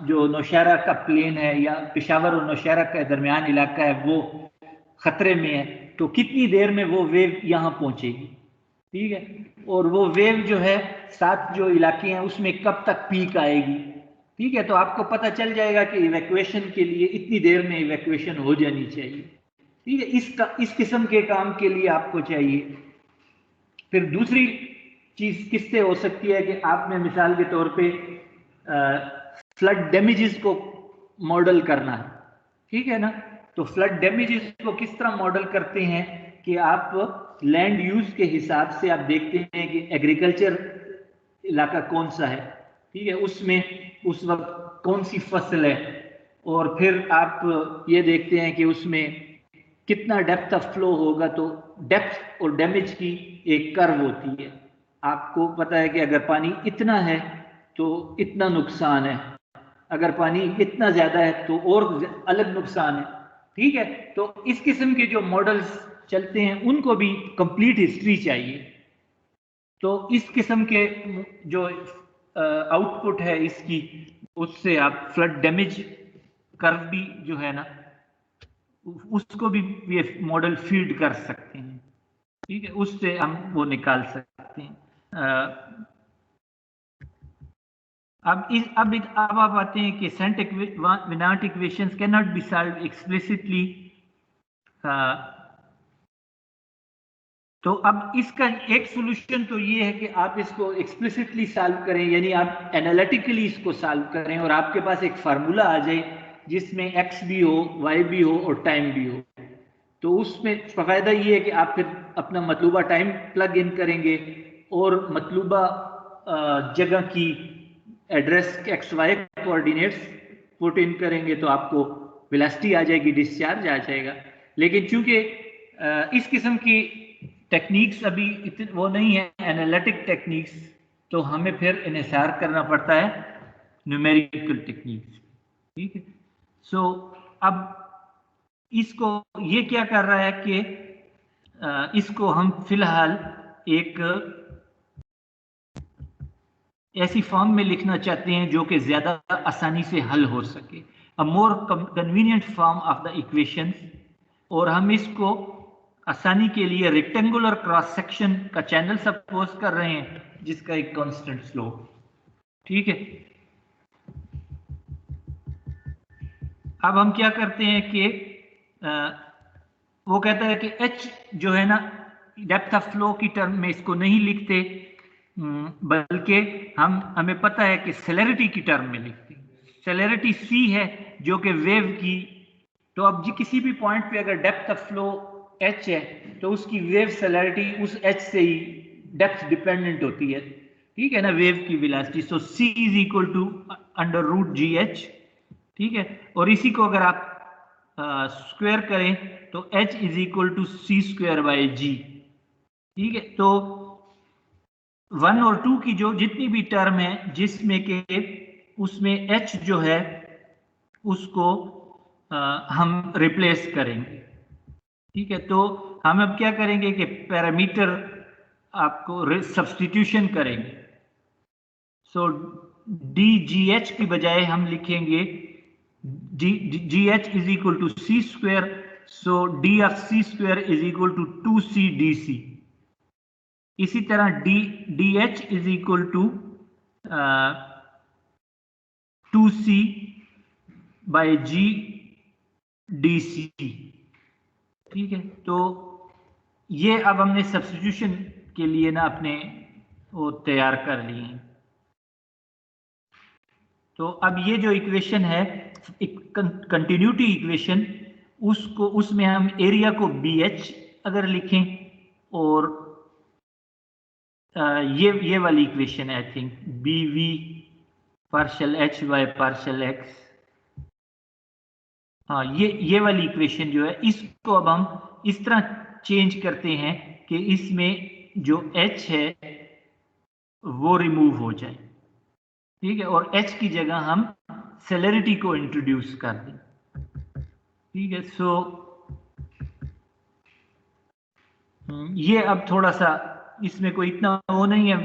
जो नौशहरा का प्लेन है या पेशावर और नौशहरा का दरमियान इलाका है वो खतरे में है, तो कितनी देर में वो वेव यहाँ पहुंचेगी। ठीक है, और वो वेव जो है सात जो इलाके हैं उसमें कब तक पीक आएगी। ठीक है, तो आपको पता चल जाएगा कि इवैक्यूएशन के लिए इतनी देर में इवैक्यूएशन हो जानी चाहिए। ठीक है, इस किस्म के काम के लिए आपको चाहिए। फिर दूसरी चीज किससे हो सकती है कि आपने मिसाल के तौर पे फ्लड डैमेजेस को मॉडल करना है। ठीक है ना, तो फ्लड डैमेजेस को किस तरह मॉडल करते हैं कि आप लैंड यूज के हिसाब से आप देखते हैं कि एग्रीकल्चर इलाका कौन सा है, ठीक है, उसमें उस वक्त कौन सी फसल है, और फिर आप ये देखते हैं कि उसमें कितना डेप्थ ऑफ फ्लो होगा। तो डेप्थ और डैमेज की एक कर्व होती है। आपको पता है कि अगर पानी इतना है तो इतना नुकसान है, अगर पानी इतना ज्यादा है तो और अलग नुकसान है। ठीक है, तो इस किस्म के जो मॉडल्स चलते हैं उनको भी कंप्लीट हिस्ट्री चाहिए। तो इस किस्म के जो आउटपुट है इसकी, उससे आप फ्लड डैमेज कर्व भी जो है ना उसको भी ये मॉडल फीड कर सकते हैं। ठीक है, उससे हम वो निकाल सकते हैं। अब आप आते हैं कि Saint-Venant equations can not be solve explicitly. तो अब इसका एक सॉल्यूशन तो ये है कि आप इसको एक्सप्लिसिटली सॉल्व करें, यानी आप एनालिटिकली इसको सॉल्व करें और आपके पास एक फार्मूला आ जाए जिसमें x भी हो, y भी हो और टाइम भी हो। तो उसमें फायदा ये है कि आप फिर अपना मतलूबा टाइम प्लग इन करेंगे और मतलूबा जगह की address X Y coordinates put in करेंगे तो आपको वेलोसिटी आ जाएगी, डिस्चार्ज आ जाएगा। लेकिन चूंकि इस किस्म की टेक्निक्स अभी इतनी वो नहीं है, एनालिटिक टेक्निक्स, तो हमें फिर इन्हिसार करना पड़ता है न्यूमेरिकल टेक्निक्स। ठीक है, सो अब इसको ये क्या कर रहा है कि इसको हम फिलहाल एक ऐसी फॉर्म में लिखना चाहते हैं जो कि ज्यादा आसानी से हल हो सके, a more convenient form of the equation, और हम इसको आसानी के लिए रेक्टेंगुलर क्रॉस सेक्शन का चैनल सपोज कर रहे हैं जिसका एक कांस्टेंट स्लोप। ठीक है, अब हम क्या करते हैं कि वो कहता है कि h जो है ना डेप्थ ऑफ फ्लो की टर्म में इसको नहीं लिखते, बल्कि हमें पता है कि सेलेरिटी की टर्म में लिखते हैं। सेलेरिटी c है जो कि वेव की, तो अब जी किसी भी पॉइंट पे अगर डेप्थ ऑफ फ्लो h है तो उसकी वेव सेलेरिटी उस h से ही डेप्थ डिपेंडेंट होती है, ठीक है ना, वेव की velocity. So c is equal to under root G H, ठीक है। और इसी को अगर आप स्क्वायर करें तो h is equal to C square by G, ठीक है। तो 1 और 2 की जो जितनी भी टर्म है जिसमें के उसमें h जो है उसको हम रिप्लेस करेंगे, ठीक है। तो हम अब क्या करेंगे कि पैरामीटर आपको सब्स्टिट्यूशन करेंगे। सो डी जी एच की बजाय हम लिखेंगे G H is equal to C square, so D of C square is equal to 2c D C. इसी तरह D H is equal to 2c by G D C, ठीक है। तो ये अब हमने सब्स्टिट्यूशन के लिए ना अपने वो तैयार कर लिए हैं। तो अब ये जो इक्वेशन है कंटिन्यूटी इक्वेशन, उसको उसमें हम एरिया को बी एच अगर लिखें, और ये वाली इक्वेशन है I think B V partial H by partial X, हाँ ये वाली इक्वेशन जो है इसको अब हम इस तरह चेंज करते हैं कि इसमें जो h है वो रिमूव हो जाए, ठीक है, और h की जगह हम सेलेरिटी को इंट्रोड्यूस कर दें, ठीक है। सो ये अब थोड़ा सा इसमें कोई इतना वो नहीं है,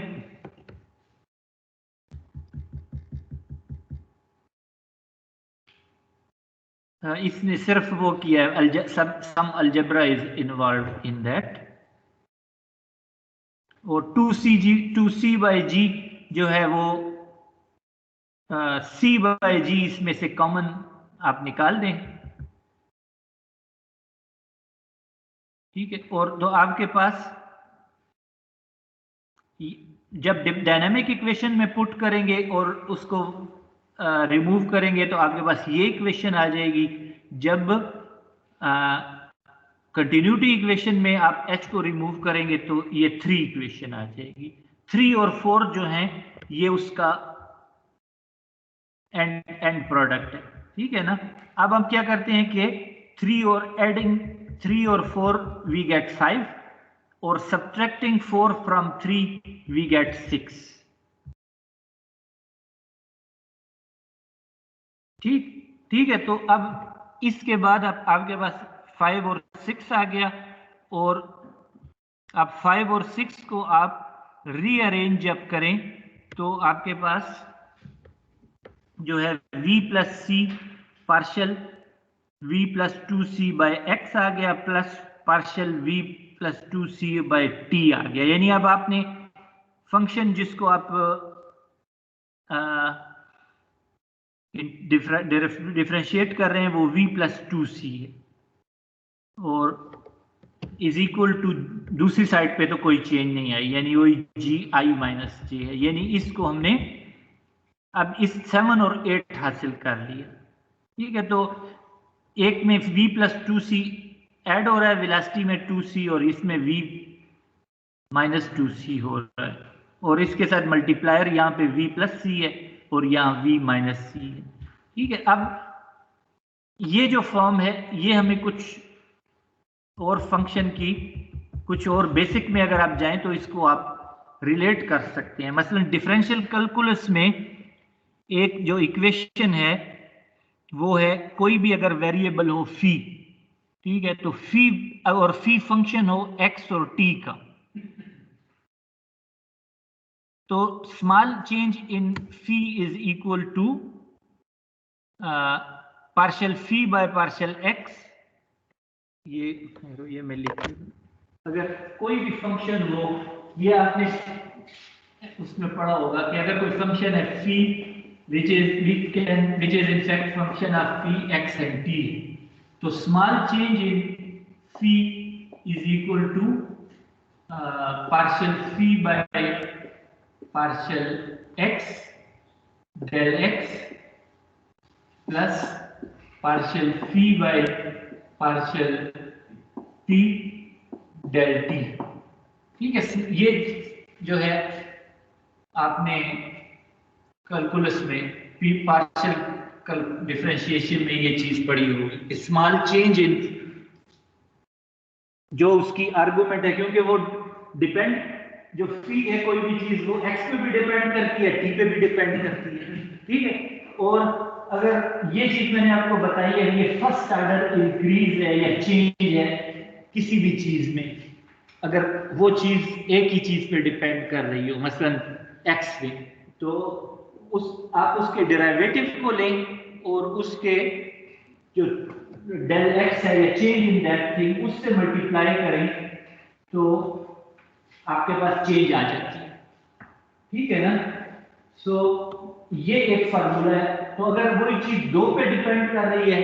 इसने सिर्फ वो किया है some algebra is involved in that. और 2c बाई जी जो है वो c बाई जी इसमें से कॉमन आप निकाल दें, ठीक है। और तो आपके पास जब डायनामिक इक्वेशन में पुट करेंगे और उसको रिमूव करेंगे तो आपके पास ये इक्वेशन आ जाएगी। जब कंटिन्यूटी इक्वेशन में आप h को रिमूव करेंगे तो ये 3 इक्वेशन आ जाएगी। 3 और 4 जो हैं ये उसका एंड प्रोडक्ट है, ठीक है ना। अब हम क्या करते हैं कि 3 और एडिंग 3 और 4 वी गेट 5 और सब्ट्रैक्टिंग 4 फ्रॉम 3 वी गेट 6, ठीक है। तो अब इसके बाद आपके पास 5 और 6 आ गया, और अब 5 और 6 को आप रीअरेंज जब करें तो आपके पास जो है v plus C partial v plus 2c by X आ गया, plus partial v plus 2c by T आ गया। यानी अब आपने फंक्शन जिसको आप डिफरेंशिएट कर रहे हैं वो v प्लस 2c है, और इज इक्वल टू दूसरी साइड पे तो कोई चेंज नहीं आई, यानी वही जी आई माइनस जे है। यानी इसको हमने अब इस 7 और 8 हासिल कर लिया, ठीक है। तो एक में v प्लस 2c ऐड हो रहा है वेलोसिटी में 2c, और इसमें v माइनस 2c हो रहा है, और इसके साथ मल्टीप्लायर यहाँ पे v प्लस c है और यहाँ v माइनस c है, ठीक है। अब ये जो फॉर्म है ये हमें कुछ और फंक्शन की कुछ और बेसिक में अगर आप जाएं तो इसको आप रिलेट कर सकते हैं। मसलन डिफरेंशियल कैलकुलस में एक जो इक्वेशन है वो है कोई भी अगर वेरिएबल हो फी, ठीक है, तो फी और फी फंक्शन हो x और t का, तो small change in phi is equal to partial phi by partial x। ये मैं लिख दूं, अगर कोई भी फंक्शन हो, ये आपने उसमें पढ़ा होगा कि अगर कोई फंक्शन है फी which is in fact function of phi x and t, तो small change in phi is equal to partial phi by partial x del X plus partial phi by partial T del T. ठीक है, ये जो है आपने calculus में P partial differentiation में ये चीज पड़ी होगी, स्मॉल चेंज इन जो उसकी आर्गुमेंट है, क्योंकि वो डिपेंड जो फी है कोई भी चीज वो एक्स पे भी डिपेंड करती है, टी पे भी डिपेंड करती है। ठीक है, और अगर ये चीज मैंने आपको बताई है, ये फर्स्ट ऑर्डर इंक्रीज है या चेंज है किसी भी चीज में, अगर वो चीज एक ही चीज पे डिपेंड कर रही हो, मसलन एक्स पे, तो उस आप उसके डेरिवेटिव को लें और उसके जो डेल एक्स है या चेंज इन दैट थिंग उससे मल्टीप्लाई करें तो आपके पास चेंज आ जाती है। ठीक है ना? सो ये एक फार्मूला है। तो अगर वही चीज दो पे डिपेंड कर रही है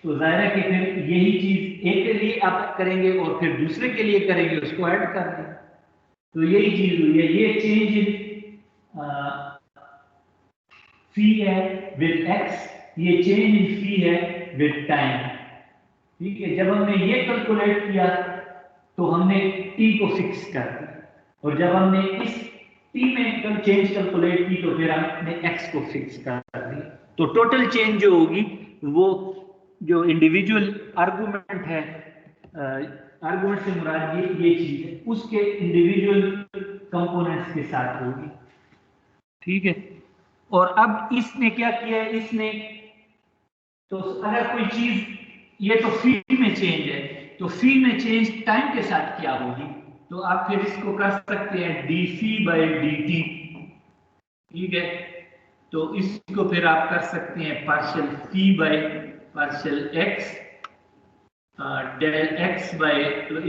तो जाहिर है कि फिर यही चीज एक के लिए आप करेंगे और फिर दूसरे के लिए करेंगे, उसको ऐड कर दें। तो यही चीज हुई है, ये चेंज इन फी है विद एक्स, ये चेंज इन फी है विद टाइम। ठीक है, जब हमने ये कैलकुलेट किया तो हमने टी को फिक्स कर दिया, और जब हमने इस टी में चेंज कैलकुलेट की तो फिर हमने एक्स को फिक्स कर दिया। तो टोटल चेंज जो होगी वो जो इंडिविजुअल आर्गुमेंट है, आर्गुमेंट से मुराद ये चीज है उसके इंडिविजुअल कंपोनेंट्स के साथ होगी। ठीक है, और अब इसने क्या किया है, इसने तो अगर कोई चीज, ये तो फी में चेंज है, तो फी में चेंज टाइम के साथ क्या होगी, तो आप फिर इसको कर सकते हैं d phi by D t. ठीक है, तो इसको फिर आप कर सकते हैं partial phi by partial x del x by, तो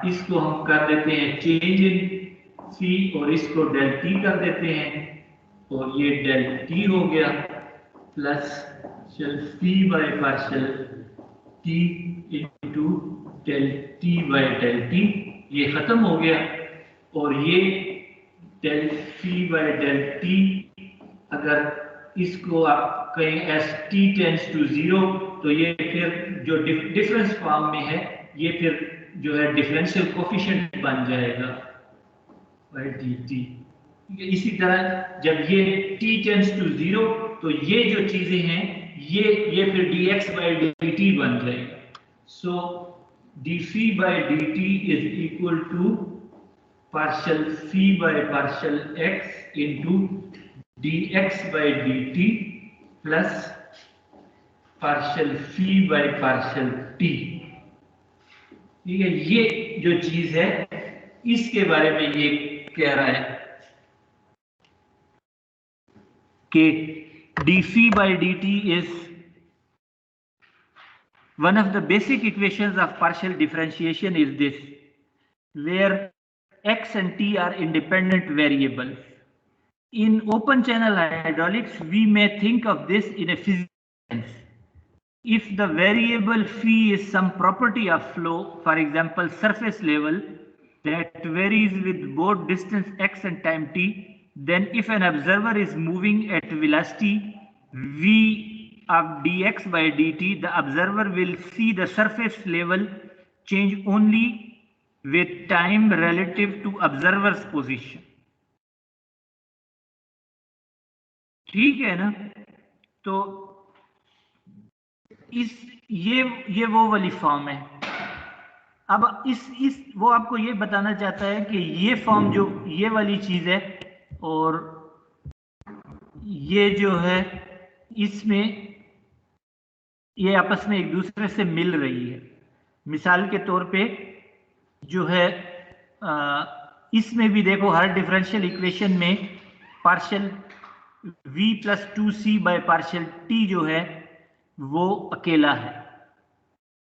इसको हम कर देते हैं चेंज इन फी और इसको डेल टी कर देते हैं, और ये डेल टी हो गया plus partial phi by partial t into del t by del t, ये खत्म हो गया। और ये del phi by del t, अगर इसको आप कहें as t tends to zero, तो ये फिर जो डिफरेंस फॉर्म में है ये फिर जो है डिफरेंशियल कोफिशिएंट बन जाएगा बाय डी टी। इसी तरह जब ये t टेंस टू जीरो, तो ये जो चीजें हैं ये फिर dx बाई डी टी बन जाएगा। So D phi by D T is equal to partial phi by partial X into D X by D T plus partial phi by partial T. ठीक है, ये जो चीज है इसके बारे में ये कह रहा है कि dφ by dt is one of the basic equations of partial differentiation is this, where x and t are independent variables. In open channel hydraulics, we may think of this in a physical sense. If the variable phi is some property of flow, for example, surface level, that varies with both distance x and time t, then if an observer is moving at velocity v of dx by dt, the observer will see the surface level change only with time relative to observer's position. ठीक है ना? तो ये वो वाली form है। अब इस वो आपको ये बताना चाहता है कि ये फॉर्म जो ये वाली चीज है और ये जो है इसमें ये आपस में एक दूसरे से मिल रही है। मिसाल के तौर पे जो है इसमें भी देखो हर डिफरेंशियल इक्वेशन में partial v plus 2c bye partial t जो है वो अकेला है।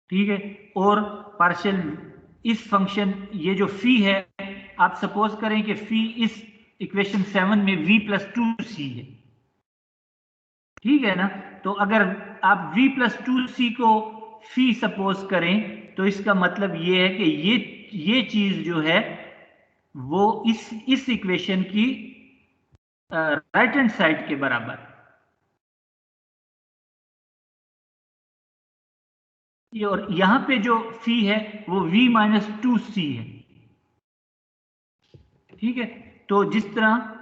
ठीक है, और पार्शियल इस फंक्शन ये जो फी है, आप सपोज करें कि फी इस इक्वेशन 7 में v प्लस 2c है। ठीक है ना? तो अगर आप v प्लस 2c को फी सपोज करें तो इसका मतलब ये है कि ये ये चीज जो है वो इस इक्वेशन की राइट हैंड साइड के बराबर, और यहां पे जो फी है वो v माइनस 2c है। ठीक है, तो जिस तरह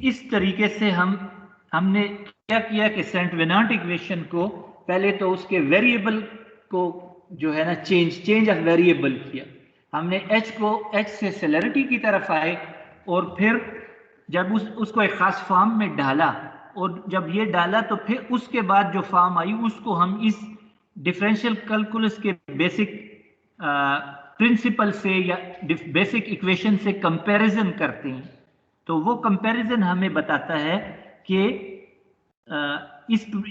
इस तरीके से हमने क्या किया कि सेंट वेनांट इक्वेशन को पहले तो उसके वेरिएबल को जो है ना चेंज ऑफ वेरिएबल किया हमने। h से सेलेरिटी की तरफ आए, और फिर जब उसको एक खास फॉर्म में डाला, और जब ये डाला तो फिर उसके बाद जो फॉर्म आई उसको हम इस डिफरेंशियल कैलकुलस के बेसिक प्रिंसिपल से या बेसिक इक्वेशन से कंपैरिजन करते हैं। तो वो कंपैरिजन हमें बताता है कि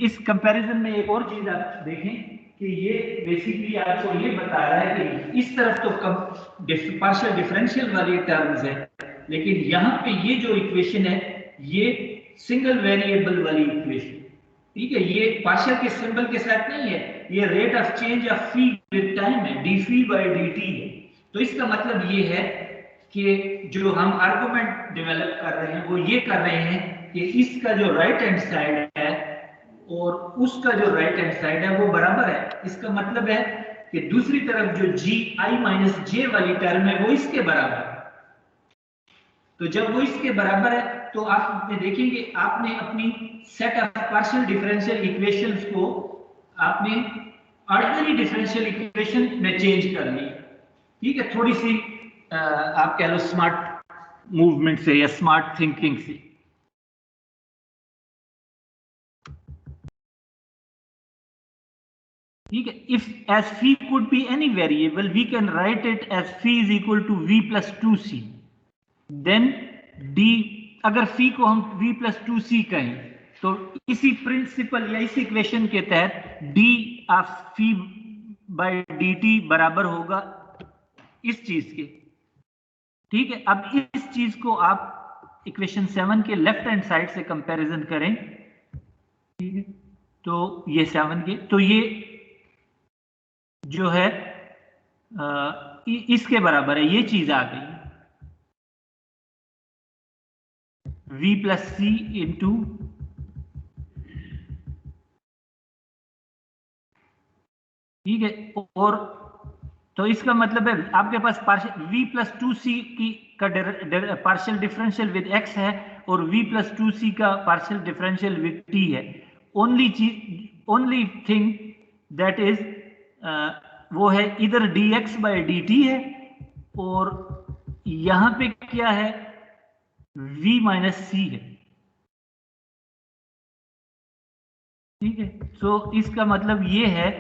इस कंपैरिजन में एक और चीज आप देखें कि ये बेसिकली आपको ये बता रहा है कि इस तरफ तो पार्शियल डिफरेंशियल वाली टर्म्स है, लेकिन यहां पे ये जो इक्वेशन है ये सिंगल वेरिएबल वाली इक्वेशन। ठीक है, ये पार्शियल के सिंबल के साथ नहीं है, ये rate of change of phi with time है, D phi by D T है। तो इसका मतलब ये है कि जो हम आर्गुमेंट डेवलप कर रहे हैं वो ये कर रहे हैं कि इसका जो राइट हैंड साइड है और उसका जो राइट हैंड साइड है वो बराबर है। इसका मतलब है कि दूसरी तरफ जो जी आई माइनस जे वाली टर्म है वो इसके बराबर है। तो जब वो इसके बराबर है तो आप देखेंगे आपने अपनी set of partial differential equations को आपने ऑर्डिनरी डिफरेंशियल इक्वेशन में चेंज कर लिया। ठीक है, थोड़ी सी आप कह लो स्मार्ट मूवमेंट से या स्मार्ट थिंकिंग से। ठीक है, if as phi could be any variable we can write it as phi is equal to v plus 2c, then d, अगर फी को हम v प्लस 2c कहें तो इसी प्रिंसिपल या इस इक्वेशन के तहत d of phi by dt बराबर होगा इस चीज के। ठीक है, अब इस चीज को आप इक्वेशन 7 के लेफ्ट हैंड साइड से कंपैरिजन करें। ठीक है, तो ये 7 के, तो ये जो है इसके बराबर है, ये चीज आ गई v प्लस सी इंटू, ठीक है, और तो इसका मतलब है आपके पास v प्लस 2c की का पार्शियल डिफरेंशियल विद x है और v प्लस 2c का पार्शियल डिफरेंशियल विद t है। ओनली थिंग दैट इज वो है इधर dx बाई dt है, और यहां पे क्या है v माइनस c है। ठीक है, सो इसका मतलब ये है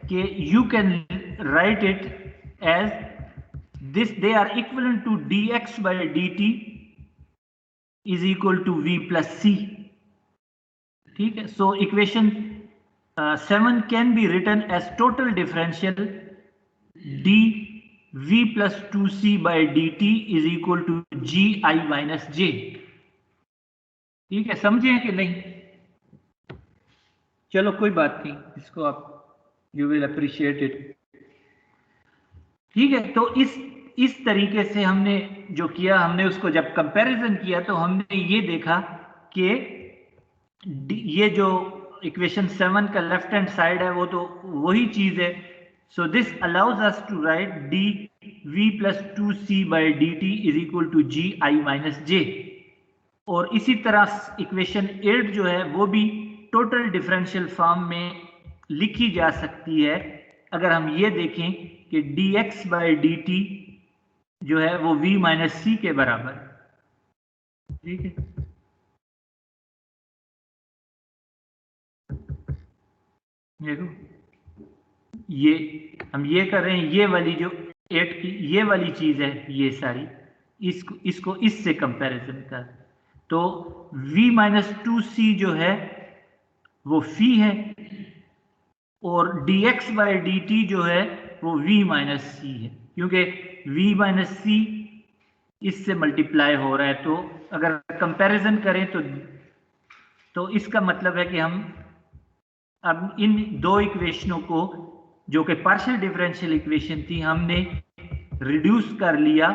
कि you can write it as this, they are equivalent to dx by dt is equal to v plus c। ठीक है, so equation 7 can be written as total differential d v plus 2c by dt is equal to g i minus j। ठीक है, समझे कि नहीं? चलो कोई बात नहीं, इसको आप यू विल अप्रिशिएट इट। ठीक है, तो इस तरीके से हमने जो किया, हमने उसको जब कंपैरिजन किया तो हमने ये देखा कि ये जो इक्वेशन 7 का लेफ्ट हैंड साइड है वो तो वही चीज है। So this allows us to write D V plus 2c by D T is equal to G I minus J. और इसी तरह इक्वेशन 8 जो है वो भी टोटल डिफरेंशियल फॉर्म में लिखी जा सकती है अगर हम ये देखें कि dx बाई dt जो है वो v माइनस सी के बराबर। ठीक है, देखो ये हम ये कर रहे हैं, ये वाली जो 8 की ये वाली चीज है ये सारी, इसको इससे कंपैरिजन कर, तो v माइनस 2c जो है वो फी है और dx बाई dt जो है वो v माइनस सी है, क्योंकि v माइनस सी इससे मल्टीप्लाई हो रहा है। तो अगर कंपैरिजन करें तो इसका मतलब है कि हम अब इन दो इक्वेशनों को जो कि पार्शियल डिफरेंशियल इक्वेशन थी, हमने रिड्यूस कर लिया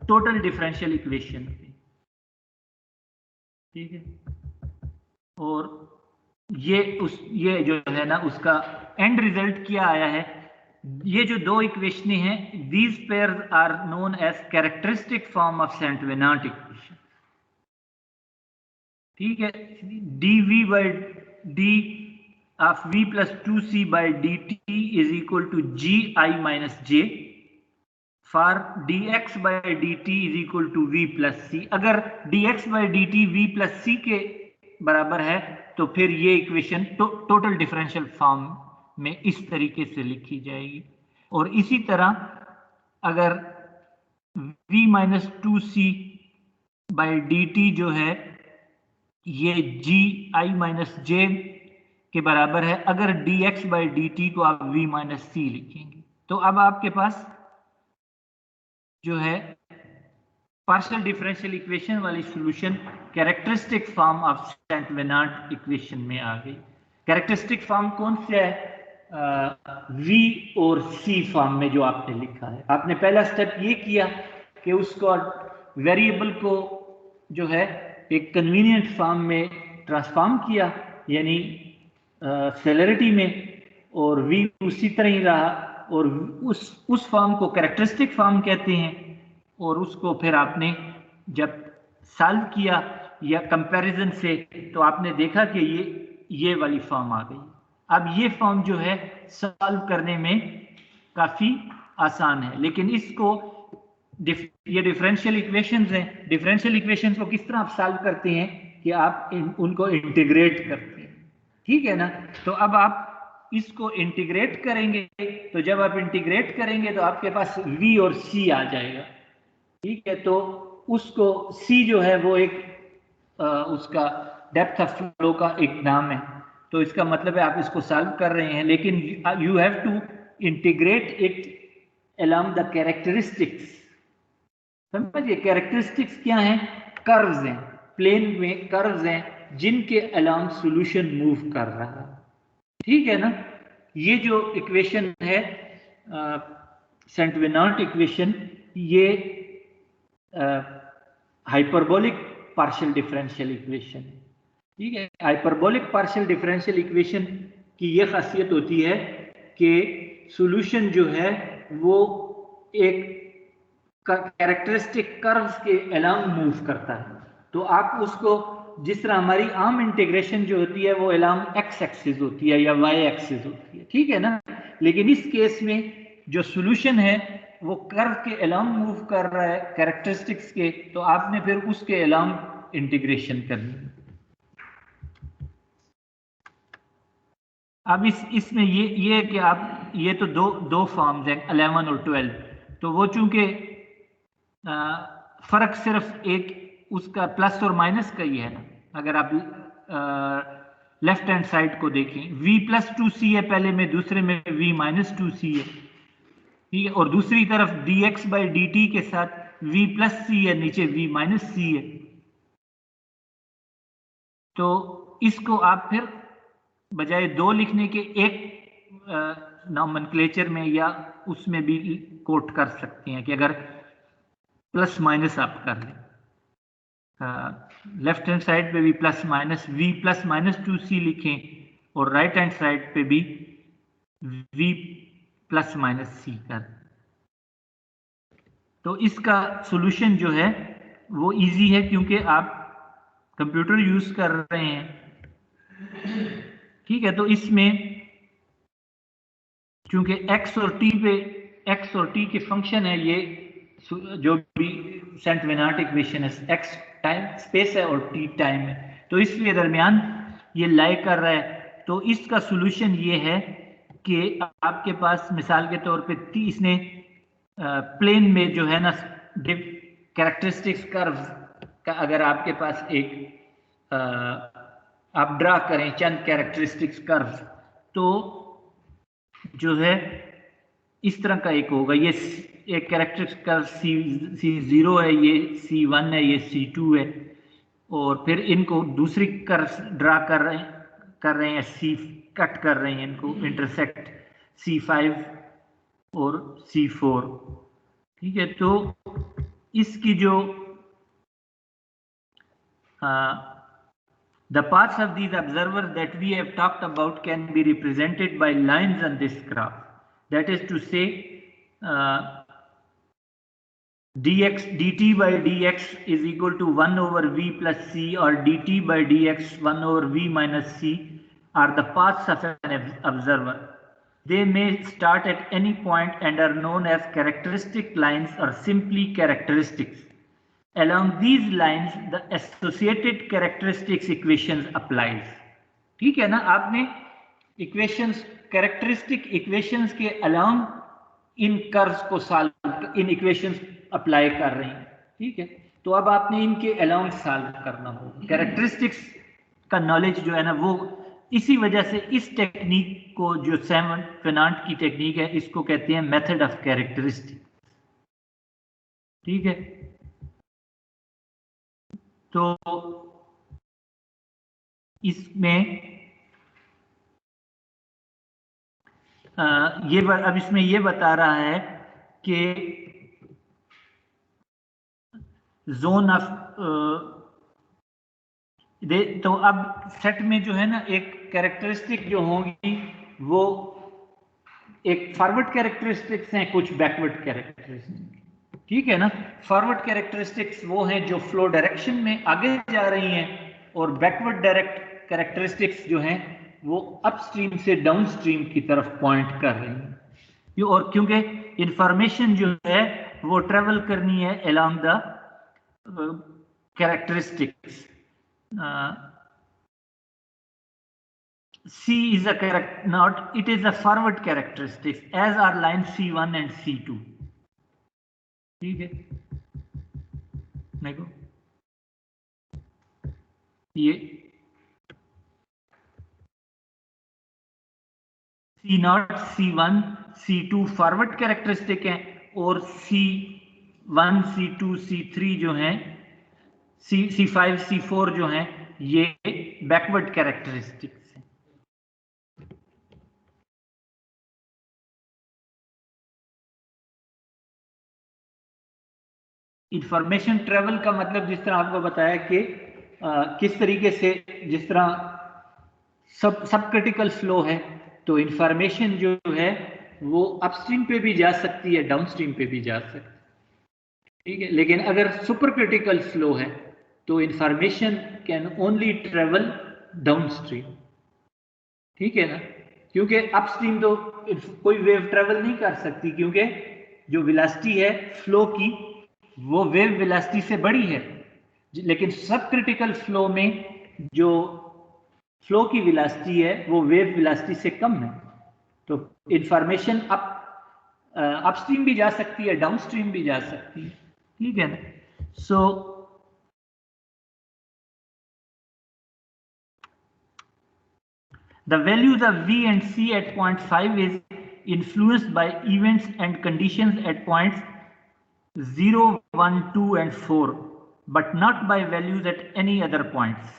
टोटल डिफरेंशियल इक्वेशन पे, ठीक है। और ये जो है ना, उसका एंड रिजल्ट क्या आया है, ये जो दो इक्वेशनें हैं, these pairs are known as characteristic form of Saint Venant equation, ठीक है। dv by D of v plus 2c by dt is equal to gi minus j for dx by dt is equal to v plus c। अगर dx by dt v plus c के बराबर है तो फिर ये equation total differential form में इस तरीके से लिखी जाएगी। और इसी तरह अगर v minus 2c by dt जो है ये gi माइनस j के बराबर है, अगर dx बाई dt को आप v माइनस c लिखेंगे। तो अब आपके पास जो है पार्शियल डिफरेंशियल इक्वेशन वाली solution characteristic form of Saint Venant equation में आ गई। कैरेक्टरिस्टिक फॉर्म कौन सा है? v और c फॉर्म में जो आपने लिखा है। आपने पहला स्टेप ये किया कि उसको वेरिएबल को जो है एक कन्वीनियंट फॉर्म में ट्रांसफॉर्म किया, यानी सेलरिटी में, और v उसी तरह ही रहा, और उस फॉर्म को कैरेक्टरिस्टिक फॉर्म कहते हैं। और उसको फिर आपने जब सॉल्व किया या कंपैरिजन से, तो आपने देखा कि ये वाली फॉर्म आ गई। अब ये फॉर्म जो है सॉल्व करने में काफी आसान है, लेकिन इसको ये डिफरेंशियल इक्वेशंस हैं, डिफरेंशियल इक्वेशंस को किस तरह आप सॉल्व करते हैं कि आप उनको इंटीग्रेट करते हैं, ठीक है ना। तो अब आप इसको इंटीग्रेट करेंगे, तो जब आप इंटीग्रेट करेंगे तो आपके पास v और c आ जाएगा, ठीक है। तो उसको c जो है वो एक उसका डेप्थ ऑफ फ्लो का एक नाम है, तो इसका मतलब है आप इसको सॉल्व कर रहे हैं, लेकिन you have to integrate it along the characteristics. समझिए कैरेक्टरिस्टिक्स क्या हैं? कर्व्स हैं, प्लेन में कर्व्स हैं जिनके अलोंग सॉल्यूशन मूव कर रहा है, ठीक है ना। ये जो इक्वेशन है सेंट वेनार्ट इक्वेशन, ये हाइपरबोलिक पार्शियल डिफरेंशियल इक्वेशन, ठीक है। हाइपरबोलिक पार्शियल डिफरेंशियल इक्वेशन की ये खासियत होती है कि सॉल्यूशन जो है वो एक कैरेक्टरिस्टिक कर्व्स के अलोंग मूव करता है। तो आप उसको, जिस तरह हमारी आम इंटीग्रेशन जो होती है वो अलोंग एक्स एक्सिस होती है या वाई एक्सिस होती है, ठीक है ना। लेकिन इस केस में जो सॉल्यूशन है वो कर्व के अलोंग मूव कर रहा है कैरेक्टरिस्टिक्स के, तो आपने फिर उसके अलोंग इंटीग्रेशन करनी है। अब इसमें ये कि आप ये तो दो फॉर्म्स हैं 11 और 12, तो वो चूंकि फर्क सिर्फ एक उसका प्लस और माइनस का ही है ना। अगर आप लेफ्ट हैंड साइड को देखें, v प्लस 2c है पहले में, दूसरे में v माइनस 2c है, ठीक है। और दूसरी तरफ dx बाई dt के साथ v प्लस c है, नीचे v माइनस c है। तो इसको आप फिर बजाय दो लिखने के एक नॉमेनक्लेचर में या उसमें भी कोट कर सकते हैं कि अगर प्लस माइनस आप कर लें, लेफ्ट हैंड साइड पे भी plus minus v plus minus 2c लिखें और राइट हैंड साइड पे भी v प्लस माइनस c कर, तो इसका सॉल्यूशन जो है वो इजी है क्योंकि आप कंप्यूटर यूज कर रहे हैं, ठीक है। तो इसमें चूंकि x और t के फंक्शन है, ये जो भी सेंट वेनार्ट इक्वेशन है, x टाइम स्पेस है और t टाइम है, तो इसलिए दरमियान ये लाई कर रहा है। तो इसका सॉल्यूशन ये है कि आपके पास मिसाल के तौर पे इसने प्लेन में जो है ना कैरेक्टरिस्टिक्स कर्व का, अगर आपके पास एक आप ड्रा करें चंद कैरेक्टरिस्टिक्स कर्व, तो जो है इस तरह का एक होगा, ये एक कैरेक्टरिस्टिक कर्व C0 है, ये C1 है, ये C2 है, और फिर इनको दूसरी कर्व ड्रा कर रहे हैं, C कट कर रहे हैं, इनको इंटरसेक्ट C5 और C4। ठीक है, तो इसकी जो the paths of these observers that we have talked about can be represented by lines on this graph. That is to say, dt by dx is equal to 1 over v plus c, or dt by dx 1 over v minus c are the paths of an observer. They may start at any point and are known as characteristic lines or simply characteristics. Along these lines, the associated characteristics equations applies. ठीक है ना, आपने equations, characteristic equations के along इन curves को solve, इन equations apply कर रहे हैं। ठीक है, तो अब आपने इनके अलोंग सॉल्व करना होगा। कैरेक्टरिस्टिक्स का नॉलेज जो है ना, वो इसी वजह से इस टेक्निक को, जो सैमन फेनांट की टेक्निक है, इसको कहते हैं मेथड ऑफ कैरेक्टरिस्टिक्स। ठीक है, तो इसमें अब इसमें ये बता रहा है कि जोन ऑफ तो अब सेट में जो है ना, एक कैरेक्टरिस्टिक जो होंगी वो एक फॉरवर्ड कैरेक्टरिस्टिक्स हैं, कुछ बैकवर्ड कैरेक्टरिस्टिक्स। ठीक है ना, फॉरवर्ड कैरेक्टरिस्टिक्स वो हैं जो फ्लो डायरेक्शन में आगे जा रही हैं, और बैकवर्ड डायरेक्ट कैरेक्टरिस्टिक्स जो हैं वो अपस्ट्रीम से डाउनस्ट्रीम की तरफ पॉइंट कर रही हैं। और क्योंकि इंफॉर्मेशन जो है वो ट्रेवल करनी है along the characteristics. C is a it is a forward characteristics, as are lines C1 and C2. ठीक है, देखो ये C0, C1, C2 forward characteristic हैं, और C1, C2, C3 जो हैं, C5, C4 जो हैं, ये बैकवर्ड कैरेक्टरिस्टिक्स हैं। इंफॉर्मेशन ट्रेवल का मतलब, जिस तरह आपको बताया कि किस तरीके से, जिस तरह सब क्रिटिकल फ्लो है, तो इंफॉर्मेशन जो है वो अपस्ट्रीम पे भी जा सकती है, डाउनस्ट्रीम पे भी जा सकती है। ठीक है, लेकिन अगर सुपर क्रिटिकल फ्लो है तो information can only travel downstream. ठीक है ना, क्योंकि अपस्ट्रीम तो कोई वेव ट्रेवल नहीं कर सकती, क्योंकि जो वेलोसिटी है फ्लो की वो वेव वेलोसिटी से बड़ी है। लेकिन सब क्रिटिकल फ्लो में जो फ्लो की वेलोसिटी है वो वेव वेलोसिटी से कम है, तो इंफॉर्मेशन अपस्ट्रीम भी जा सकती है, डाउनस्ट्रीम भी जा सकती है। ठीक है ना, सो the values of V and C at point 5 is influenced by events and conditions at points 0, 1, 2 and 4, but not by values at any other points.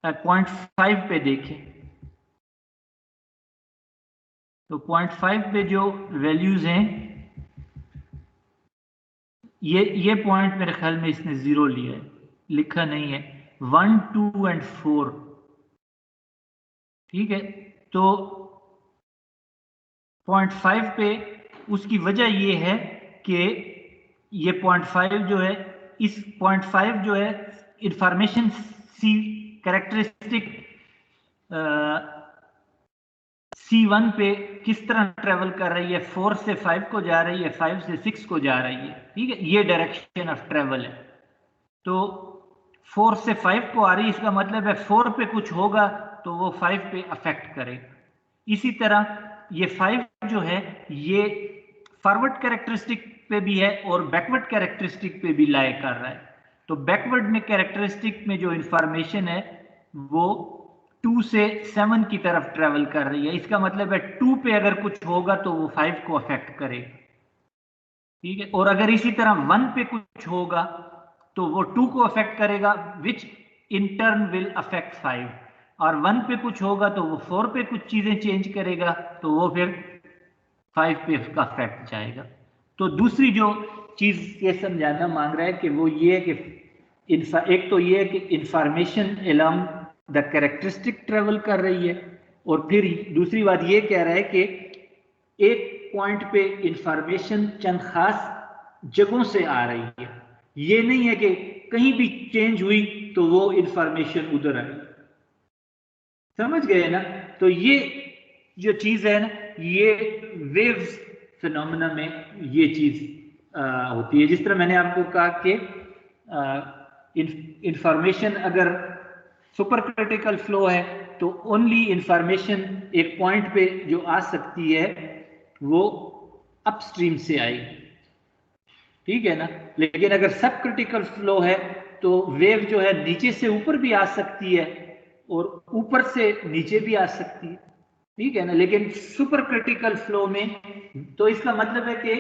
Point 5 पे देखें तो पॉइंट 5 पे जो वैल्यूज हैं, ये पॉइंट मेरे ख्याल में इसने 0 लिया है, लिखा नहीं है, 1, 2 एंड 4। ठीक है, तो पॉइंट 5 पे उसकी वजह ये है कि ये पॉइंट 5 जो है, इस पॉइंट 5 जो है इंफॉर्मेशन सी कैरेक्टरिस्टिक C1 पे किस तरह ट्रेवल कर रही है, 4 से 5 को जा रही है, 5 से 6 को जा रही है। ठीक है, ये डायरेक्शन ऑफ ट्रेवल है। तो 4 से 5 को आ रही है, इसका मतलब है 4 पे कुछ होगा तो वो 5 पे अफेक्ट करेगा। इसी तरह ये 5 जो है ये फॉरवर्ड कैरेक्टरिस्टिक पे भी है और बैकवर्ड कैरेक्टरिस्टिक पे भी लाई कर रहा है। तो बैकवर्ड में कैरेक्टरिस्टिक में जो इंफॉर्मेशन है वो 2 से 7 की तरफ ट्रेवल कर रही है, इसका मतलब है 2 पे अगर कुछ होगा तो वो 5 को अफेक्ट करेगा। ठीक है, और अगर इसी तरह 1 पे कुछ होगा तो वो 2 को अफेक्ट करेगा, विच इन टर्न विल अफेक्ट 5। और 1 पे कुछ होगा तो वो 4 पे कुछ चीजें चेंज करेगा, तो वो फिर 5 पे उसका फैक्ट जाएगा। तो दूसरी जो चीज ये समझाना मांग रहा है कि वो ये है कि एक तो ये है कि information along the characteristic travel कर रही है, और फिर दूसरी बात ये कह रहा है कि एक पॉइंट पे इंफॉर्मेशन चंद खास जगहों से आ रही है, ये नहीं है कि कहीं भी चेंज हुई तो वो इंफॉर्मेशन उधर आई। समझ गए ना? तो ये जो चीज है ना, ये वेव्स फिनोमेना में ये चीज होती है। जिस तरह मैंने आपको कहा कि इंफॉर्मेशन अगर सुपर क्रिटिकल फ्लो है तो ओनली इंफॉर्मेशन एक पॉइंट पे जो आ सकती है वो अपस्ट्रीम से आएगी, ठीक है ना? लेकिन अगर सब क्रिटिकल फ्लो है तो वेव जो है नीचे से ऊपर भी आ सकती है और ऊपर से नीचे भी आ सकती है, ठीक है ना? लेकिन सुपर क्रिटिकल फ्लो में तो इसका मतलब है कि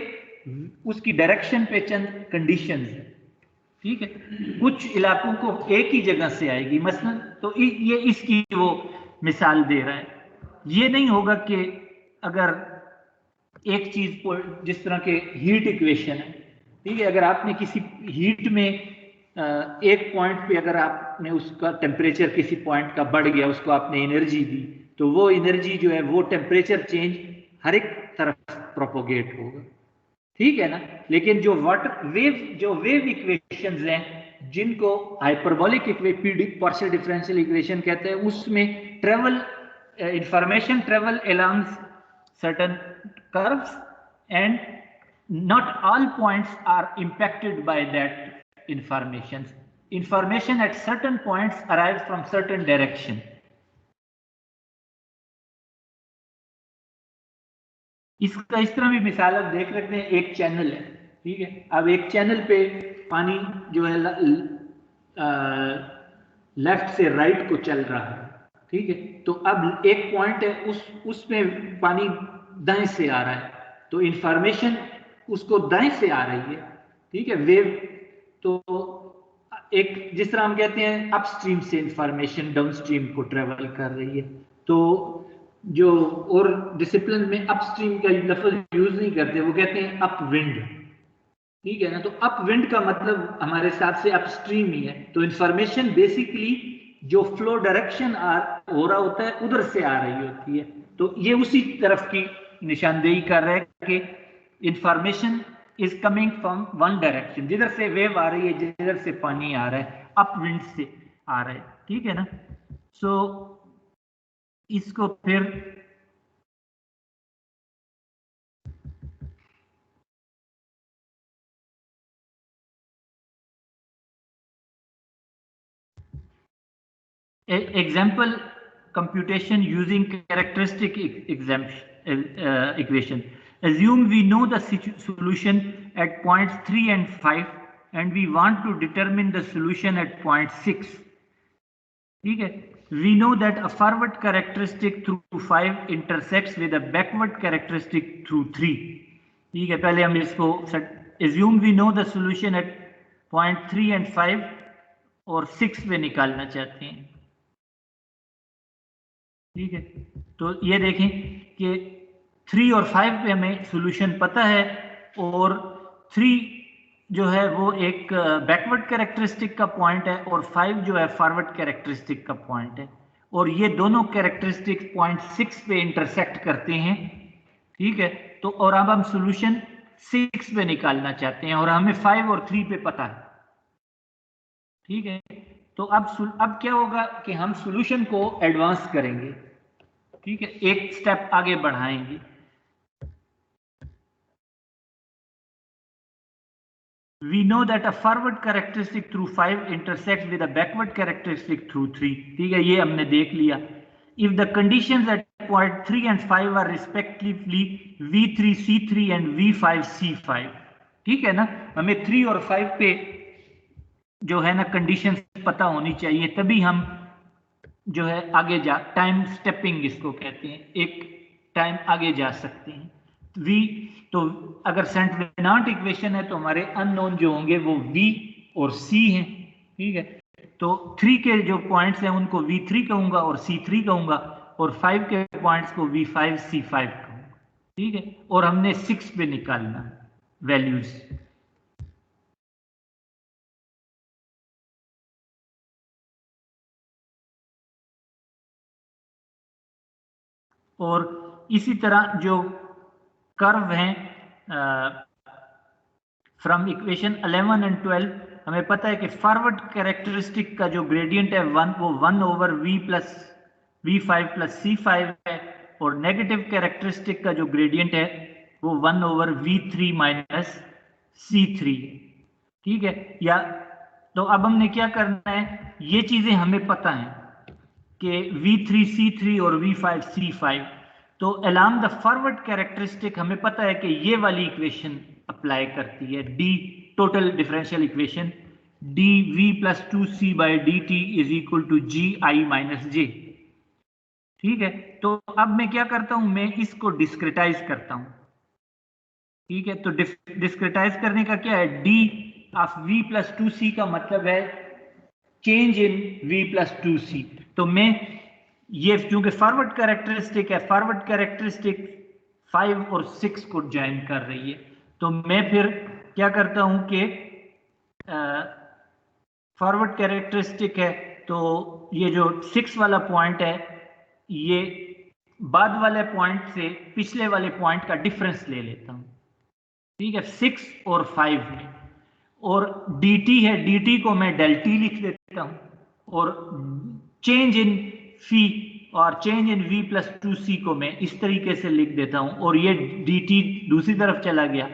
उसकी डायरेक्शन पे चंद कंडीशंस है, ठीक है? कुछ इलाकों को एक ही जगह से आएगी मसलन, तो ये इसकी वो मिसाल दे रहा है। ये नहीं होगा कि अगर एक चीज जिस तरह के हीट इक्वेशन है, ठीक है, अगर आपने किसी हीट में एक पॉइंट पे अगर आपने उसका टेम्परेचर किसी पॉइंट का बढ़ गया, उसको आपने एनर्जी दी, तो वो एनर्जी जो है वो टेम्परेचर चेंज हर एक तरफ प्रोपोगेट होगा, ठीक है ना? लेकिन जो वेव इक्वेशंस हैं जिनको हाइपरबोलिक पार्शियल डिफरेंशियल इक्वेशन कहते हैं, उसमें information travel along certain curves and not all points are impacted by that information. Information at certain points arrives from certain direction. इसका इस तरह भी मिसाल आप देख सकते हैं, एक चैनल है, ठीक है? अब एक चैनल पे पानी जो है लेफ्ट से राइट को चल रहा है, ठीक है? तो अब एक पॉइंट है उसमें पानी दाएं से आ रहा है, तो इंफॉर्मेशन उसको दाएं से आ रही है, ठीक है? वेव तो एक जिस तरह हम कहते हैं अपस्ट्रीम से इंफॉर्मेशन डाउनस्ट्रीम को ट्रेवल कर रही है, तो जो और डिसिप्लिन में अपस्ट्रीम का लफ्ज यूज नहीं करते, वो कहते हैं अपविंड, ठीक है ना? तो अपविंड का मतलब हमारे हिसाब से अपस्ट्रीम ही है। तो इंफॉर्मेशन बेसिकली जो फ्लो डायरेक्शन हो रहा होता है उधर से आ रही होती है, तो ये उसी तरफ की निशानदेही कर रहा है कि information is coming from one direction, जिधर से वेव आ रही है, जिधर से पानी आ रहा है, अपविंड से आ रहा है, ठीक है ना? सो इसको फिर example computation using characteristic equation. Assume we know the solution at points 3 and 5 and we want to determine the solution at point 6. ठीक है? We know that a forward characteristic through 5 intersects with a backward characteristic through 3. ठीक है? पहले हम इसको assume we know the solution at point 3 and 5 और 6 पे निकालना चाहते हैं, ठीक है? तो ये देखें कि 3 और 5 पे हमें सॉल्यूशन पता है, और 3 जो है वो एक बैकवर्ड कैरेक्टरिस्टिक का पॉइंट है और 5 जो है फॉरवर्ड कैरेक्टरिस्टिक का पॉइंट है, और ये दोनों कैरेक्टरिस्टिक पॉइंट 6 पे इंटरसेक्ट करते हैं, ठीक है? तो और अब हम सॉल्यूशन 6 पे निकालना चाहते हैं और हमें 5 और 3 पे पता है, ठीक है? तो अब क्या होगा कि हम सॉल्यूशन को एडवांस करेंगे, ठीक है? एक स्टेप आगे बढ़ाएंगे। We know that a forward characteristic through 5 intersects with a backward characteristic through 3, ठीक है? ये हमने देख लिया। If the conditions at point 3 and 5 are respectively V3 C3 and V5 C5, ठीक है ना? हमें 3 और 5 पे जो है ना कंडीशंस पता होनी चाहिए, तभी हम जो है आगे टाइम स्टेपिंग इसको कहते हैं, एक टाइम आगे जा सकते हैं। तो अगर सेंट वेनांट इक्वेशन है तो हमारे अननोन जो होंगे वो V और C हैं, ठीक है? तो 3 के जो पॉइंट्स हैं उनको V3 कहूंगा और C3 कहूंगा, और 5 के पॉइंट्स को V5 C5 कहूंगा। ठीक है, और हमने 6 पे निकालना वैल्यूज। और इसी तरह जो कर्व हैं फ्रॉम इक्वेशन 11 एंड 12, हमें पता है कि फॉरवर्ड कैरेक्टरिस्टिक का जो ग्रेडियंट है वो 1/v plus V5 plus C5 है, और नेगेटिव कैरेक्टरिस्टिक का जो ग्रेडियंट है वो 1/v3 माइनस C3 है। ठीक है, या तो अब हमने क्या करना है, ये चीजें हमें पता है कि V3 C3 और V5 C5, तो अलोंग द फॉरवर्ड कैरेक्टरिस्टिक हमें पता है कि ये वाली इक्वेशन अप्लाई करती है, the total differential equation dv plus 2c by dt is equal to G I minus J. ठीक है, तो अब मैं क्या करता हूं, मैं इसको डिस्क्रिटाइज करता हूं। ठीक है, तो डिस्क्रिटाइज करने का क्या है, d of v plus 2c का मतलब है change in v plus 2c। तो मैं ये क्योंकि फॉरवर्ड कैरेक्टरिस्टिक है, फॉरवर्ड कैरेक्टरिस्टिक 5 और 6 को ज्वाइन कर रही है, तो मैं फिर क्या करता हूं कि फॉरवर्ड कैरेक्टरिस्टिक है, तो ये जो 6 वाला पॉइंट है ये बाद वाले पॉइंट से पिछले वाले पॉइंट का डिफरेंस ले लेता हूं। ठीक है, 6 और 5 में, और dt है, dt को मैं del t लिख देता हूं, और चेंज इन फी और change in v plus 2c को मैं इस तरीके से लिख देता हूं, और ये dt दूसरी तरफ चला गया।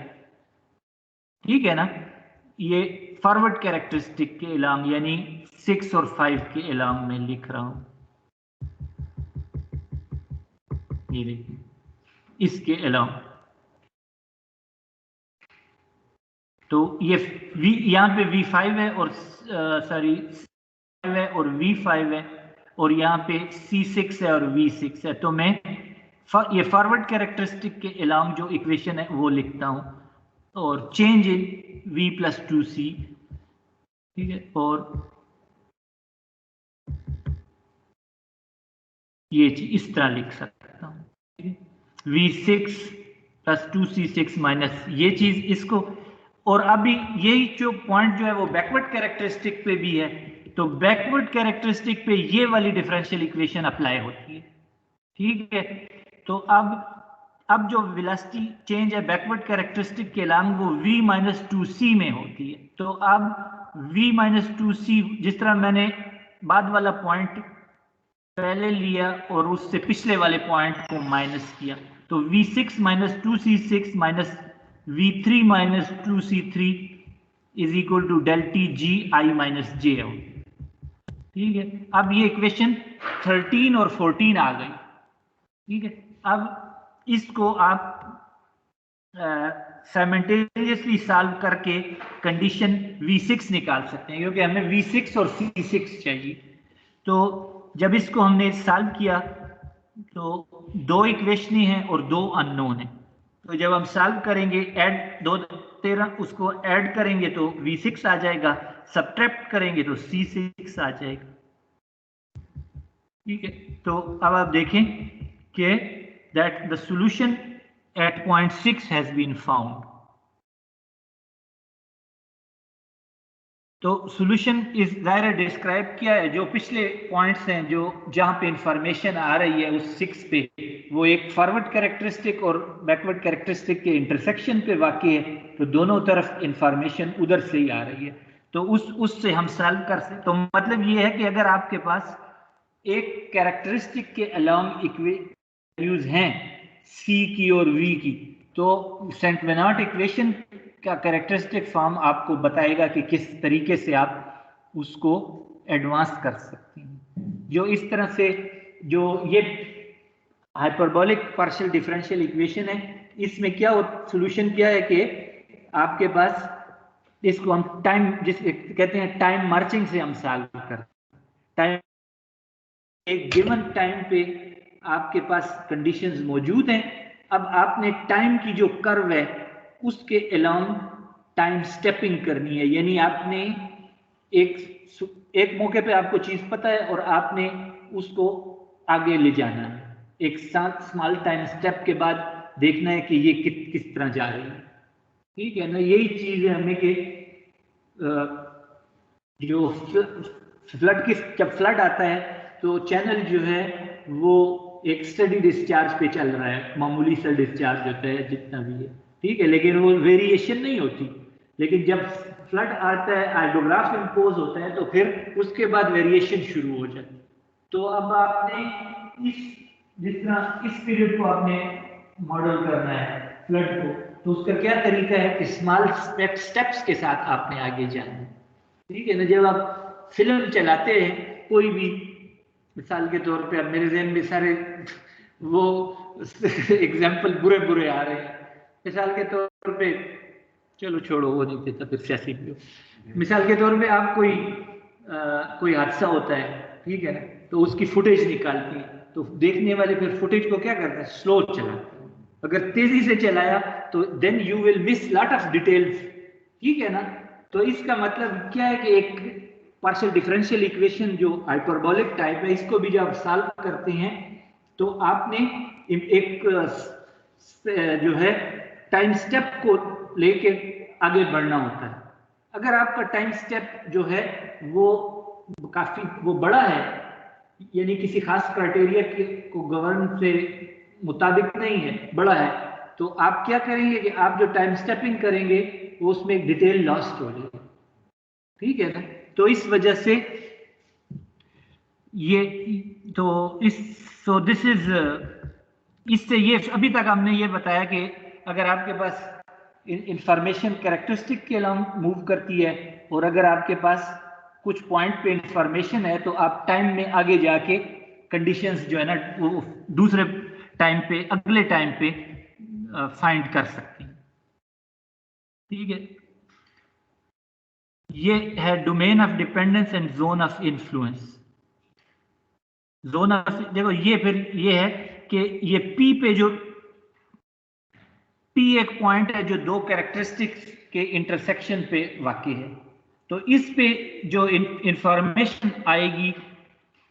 ठीक है ना, ये फॉरवर्ड कैरेक्टरिस्टिक के अलोंग, यानी 6 और 5 के अलोंग में लिख रहा हूं। ये देखिए, इसके अलोंग, तो ये v यहां पे v5 है और सॉरी है और v5 है, और यहाँ पे c6 है और v6 है, तो मैं ये फॉरवर्ड कैरेक्टरिस्टिक के अलोंग जो इक्वेशन है वो लिखता हूं, और change in v plus 2c। ठीक है, और ये इस तरह लिख सकता हूं, v6 प्लस 2c6 माइनस ये चीज इसको, और अभी यही जो पॉइंट जो है वो बैकवर्ड कैरेक्टरिस्टिक पे भी है, तो बैकवर्ड कैरेक्टरिस्टिक पे ये वाली डिफरेंशियल इक्वेशन अप्लाई होती है। ठीक है, तो अब जो वेलोसिटी चेंज है बैकवर्ड कैरेक्टरिस्टिक के अलोंग वो v माइनस 2c में होती है। तो अब v माइनस 2c, जिस तरह मैंने बाद वाला पॉइंट पहले लिया और उससे पिछले वाले पॉइंट को माइनस किया, तो v6 minus 2c6 minus v3 minus 2c3 is equal to del T G I minus J. ठीक है, अब ये इक्वेशन 13 और 14 आ गई। ठीक है, अब इसको आप साइमल्टेनियसली सॉल्व करके कंडीशन v6 निकाल सकते हैं, क्योंकि हमें v6 और c6 चाहिए। तो जब इसको हमने सॉल्व किया तो 2 इक्वेशन हैं और 2 अननोन है, तो जब हम सॉल्व करेंगे ऐड 2 13 उसको ऐड करेंगे तो v6 आ जाएगा, सब्ट्रैक्ट करेंगे तो c6 आ जाएगा। ठीक है, तो अब आप देखें कि that the solution at point 6 has been found. तो सॉल्यूशन इस दायरा डिस्क्राइब किया है, जो पिछले पॉइंट्स हैं जो जहां पे इंफॉर्मेशन आ रही है उस 6 पे, वो एक फॉरवर्ड कैरेक्टरिस्टिक और बैकवर्ड कैरेक्टरिस्टिक के इंटरसेक्शन पे वाक़ई है, तो दोनों तरफ इंफॉर्मेशन उधर से ही आ रही है, तो उससे हम सॉल्व कर सकते। तो मतलब ये है कि अगर आपके पास एक कैरेक्टरिस्टिक के अलोंग इक्वेशंस हैं सी की और वी की, तो सेंट बेनर्ट इक्वेशन का कैरेक्टरिस्टिक फॉर्म आपको बताएगा कि किस तरीके से आप उसको एडवांस कर सकते हैं। जो इस तरह से जो ये हाइपरबोलिक पार्शियल डिफरेंशियल इक्वेशन है, इसमें क्या सॉल्यूशन क्या है कि आपके पास इसको हम टाइम जिसे कहते हैं टाइम मार्चिंग से हम सॉल्व करते हैं। टाइम एक गिवन टाइम पे आपके पास कंडीशंस मौजूद हैं, अब आपने टाइम की जो कर्व है उसके अलोंग टाइम स्टेपिंग करनी है, यानी आपने एक एक मौके पे आपको चीज पता है और आपने उसको आगे ले जाना है, एक स्मॉल टाइम स्टेप के बाद देखना है कि ये किस तरह जा रही है। ठीक है ना, यही चीज है हमें कि जो फ्लड की, जब फ्लड आता है तो चैनल जो है वो एक स्टडी डिस्चार्ज पे चल रहा है, मामूली सा डिस्चार्ज होता है जितना भी है, ठीक है, लेकिन वो वेरिएशन नहीं होती। लेकिन जब फ्लड आता है, हाइड्रोग्राफ इंपोज होता है, तो फिर उसके बाद वेरिएशन शुरू हो जाती है। तो अब आपने इस, जिस तरह इस पीरियड को आपने मॉडल करना है फ्लड को, तो उसका क्या तरीका है कि स्मॉल स्टेप्स के साथ आपने आगे जाना है। ठीक है ना, जब आप फिल्म चलाते हैं कोई भी, मिसाल के तौर पे अब मेरे जहन में सारे वो एग्जाम्पल बुरे बुरे आ रहे हैं। मिसाल के तौर पे, चलो छोड़ो वो नहीं देता, फिर सियासी भी हो। मिसाल के तौर पे आप कोई हादसा होता है, ठीक है ना, तो उसकी फुटेज निकालती है, तो देखने वाले फिर फुटेज को क्या करते हैं, स्लो चलाते हैं। अगर तेजी से चलाया तो then you will miss lot of details. ठीक है ना, तो इसका मतलब क्या है कि एक पार्शियल डिफरेंशियल इक्वेशन जो हाइपरबोलिक टाइप है, इसको भी जब सॉल्व करते हैं तो आपने एक जो है टाइम स्टेप को लेके आगे बढ़ना होता है। अगर आपका टाइम स्टेप जो है वो काफी वो बड़ा है, यानी किसी खास क्राइटेरिया को गवर्न से मुताबिक नहीं है, बड़ा है, तो आप क्या करेंगे कि आप जो टाइम स्टेपिंग करेंगे वो उसमें एक डिटेल लॉस्ट हो जाएगी। ठीक है ना, तो इस वजह से ये, तो इस, सो दिस इज, इससे ये अभी तक हमने ये बताया कि अगर आपके पास इंफॉर्मेशन कैरेक्टरिस्टिक के अलावा मूव करती है, और अगर आपके पास कुछ पॉइंट पे इंफॉर्मेशन है, तो आप टाइम में आगे जाके कंडीशंस जो है ना वो दूसरे टाइम पे, अगले टाइम पे फाइंड कर सकते हैं। ठीक है, ये है domain of dependence and zone of influence. Zone of, देखो ये फिर ये है कि ये पी पे जो पी एक पॉइंट है जो दो कैरेक्टरिस्टिक्स के इंटरसेक्शन पे वाक़ई है, तो इस पे जो इंफॉर्मेशन आएगी,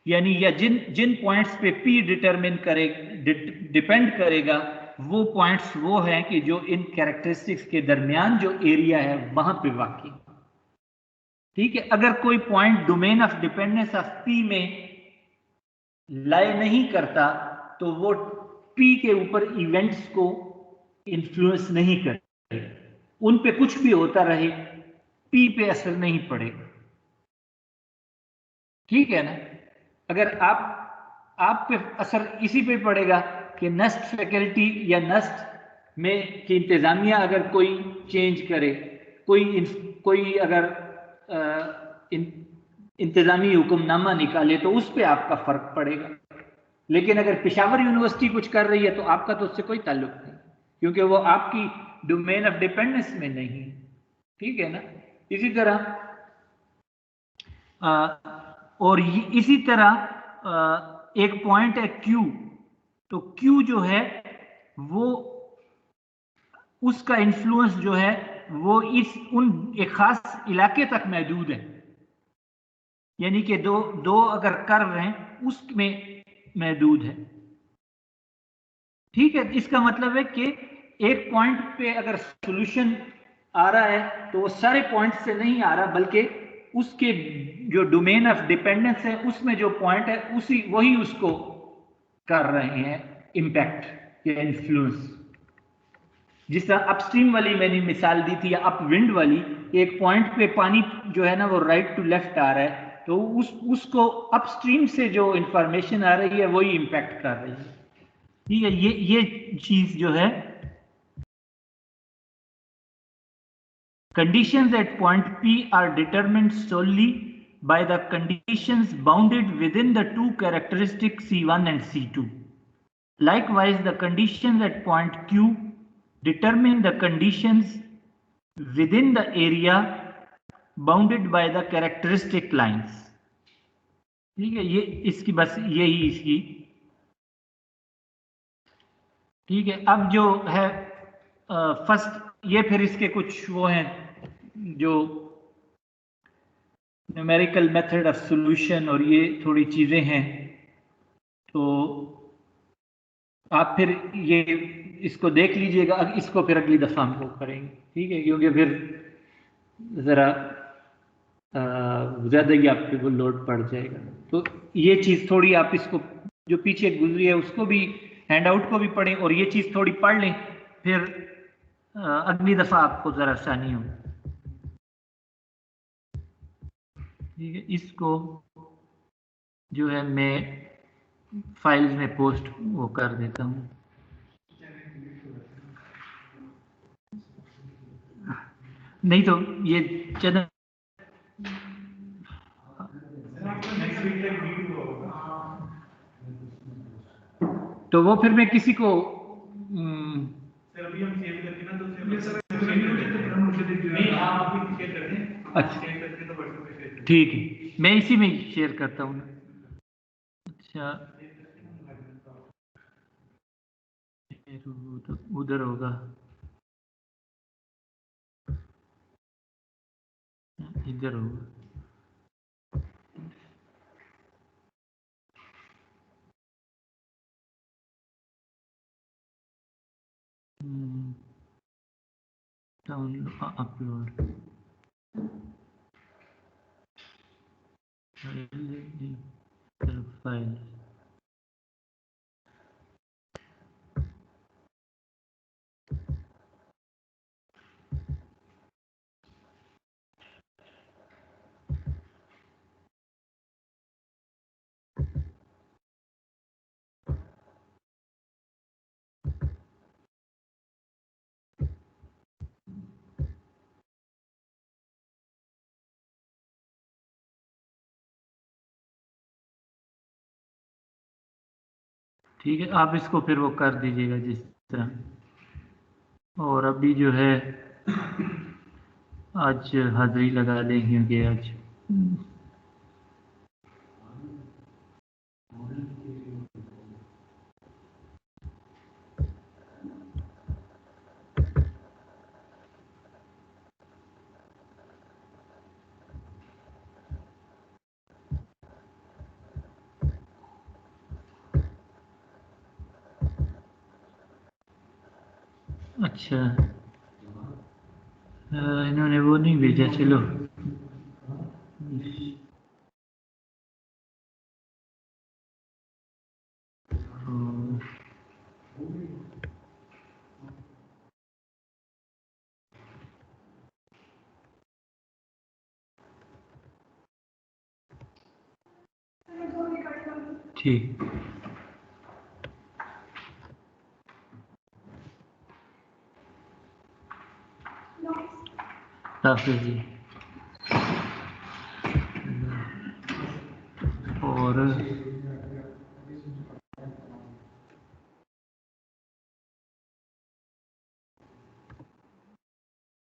यानी या जिन जिन पॉइंट्स पे पी डिटरमिन करे डिपेंड करेगा, वो पॉइंट्स वो हैं कि जो इन कैरेक्टरिस्टिक्स के दरमियान जो एरिया है वहां पे वाक़ई। ठीक है, अगर कोई point domain of dependence of P में लाए नहीं करता तो वो पी के ऊपर इवेंट्स को इन्फ्लुएंस नहीं करे, उन पे कुछ भी होता रहे, पी पे असर नहीं पड़ेगा। ठीक है ना, अगर आप पे असर इसी पे पड़ेगा कि नस्ट फैकल्टी या नस्ट में की इंतजामिया अगर कोई चेंज करे, कोई अगर इंतजामी हुक्मनामा निकाले, तो उस पर आपका फर्क पड़ेगा। लेकिन अगर पेशावर यूनिवर्सिटी कुछ कर रही है तो आपका तो उससे कोई ताल्लुक नहीं, क्योंकि वो आपकी डोमेन ऑफ डिपेंडेंस में नहीं। ठीक है ना, इसी तरह और इसी तरह एक पॉइंट है Q, तो Q जो है वो उसका इन्फ्लुएंस जो है वो एक खास इलाके तक महदूद है, यानी कि दो अगर कर्व हैं उसमें महदूद है। ठीक है, इसका मतलब है कि एक पॉइंट पे अगर सॉल्यूशन आ रहा है तो वो सारे पॉइंट से नहीं आ रहा, बल्कि उसके जो डोमेन ऑफ डिपेंडेंस है उसमें जो पॉइंट है वही उसको कर रहे हैं इम्पैक्ट या इन्फ्लुएंस। जिस तरह अपस्ट्रीम वाली मैंने मिसाल दी थी, या अप विंड वाली, एक पॉइंट पे पानी जो है ना वो राइट टू लेफ्ट आ रहा है, तो उसको अपस्ट्रीम से जो इंफॉर्मेशन आ रही है वही इम्पैक्ट कर रही है। ठीक है, ये चीज जो है, conditions at point P are determined solely by the conditions bounded within the two characteristics C1 and C2. Likewise, the conditions at point Q determine the conditions within the area bounded by the characteristic lines. ठीक है, ये इसकी बस यही इसकी। ठीक है, अब जो है फर्स्ट, ये फिर इसके कुछ वो हैं जो न्यूमेरिकल मेथड ऑफ सॉल्यूशन और ये थोड़ी चीज़ें हैं, तो आप फिर ये इसको देख लीजिएगा, इसको फिर अगली दफ़ा हम लोग करेंगे, ठीक है, क्योंकि फिर ज़रा ज़्यादा ही आपके को लोड पड़ जाएगा। तो ये चीज़ थोड़ी आप इसको जो पीछे गुजरी है उसको भी, हैंड आउट को भी पढ़ें और ये चीज़ थोड़ी पढ़ लें, फिर अगली दफ़ा आपको ज़रा आसानी हो। ठीक है, इसको जो है मैं फाइल्स में पोस्ट वो कर देता हूँ। नहीं तो ये चैनल तो वो फिर मैं किसी को अच्छा ठीक है, मैं इसी में शेयर करता हूँ। अच्छा तो उधर होगा, इधर होगा। Download upload file. ठीक है, आप इसको फिर वो कर दीजिएगा जिस तरह। और अभी जो है आज हाजिरी लगा दें, क्योंकि आज अच्छा इन्होंने वो नहीं भेजा, चलो ठीक। हाफिज जी। और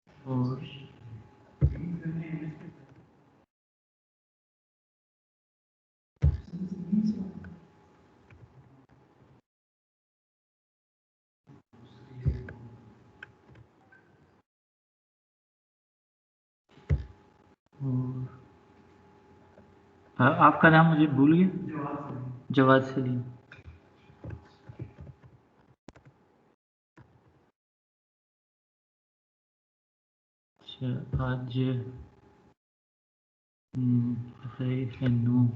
और आपका नाम मुझे भूल गया। जवाद सलीम। अच्छा आज है नो।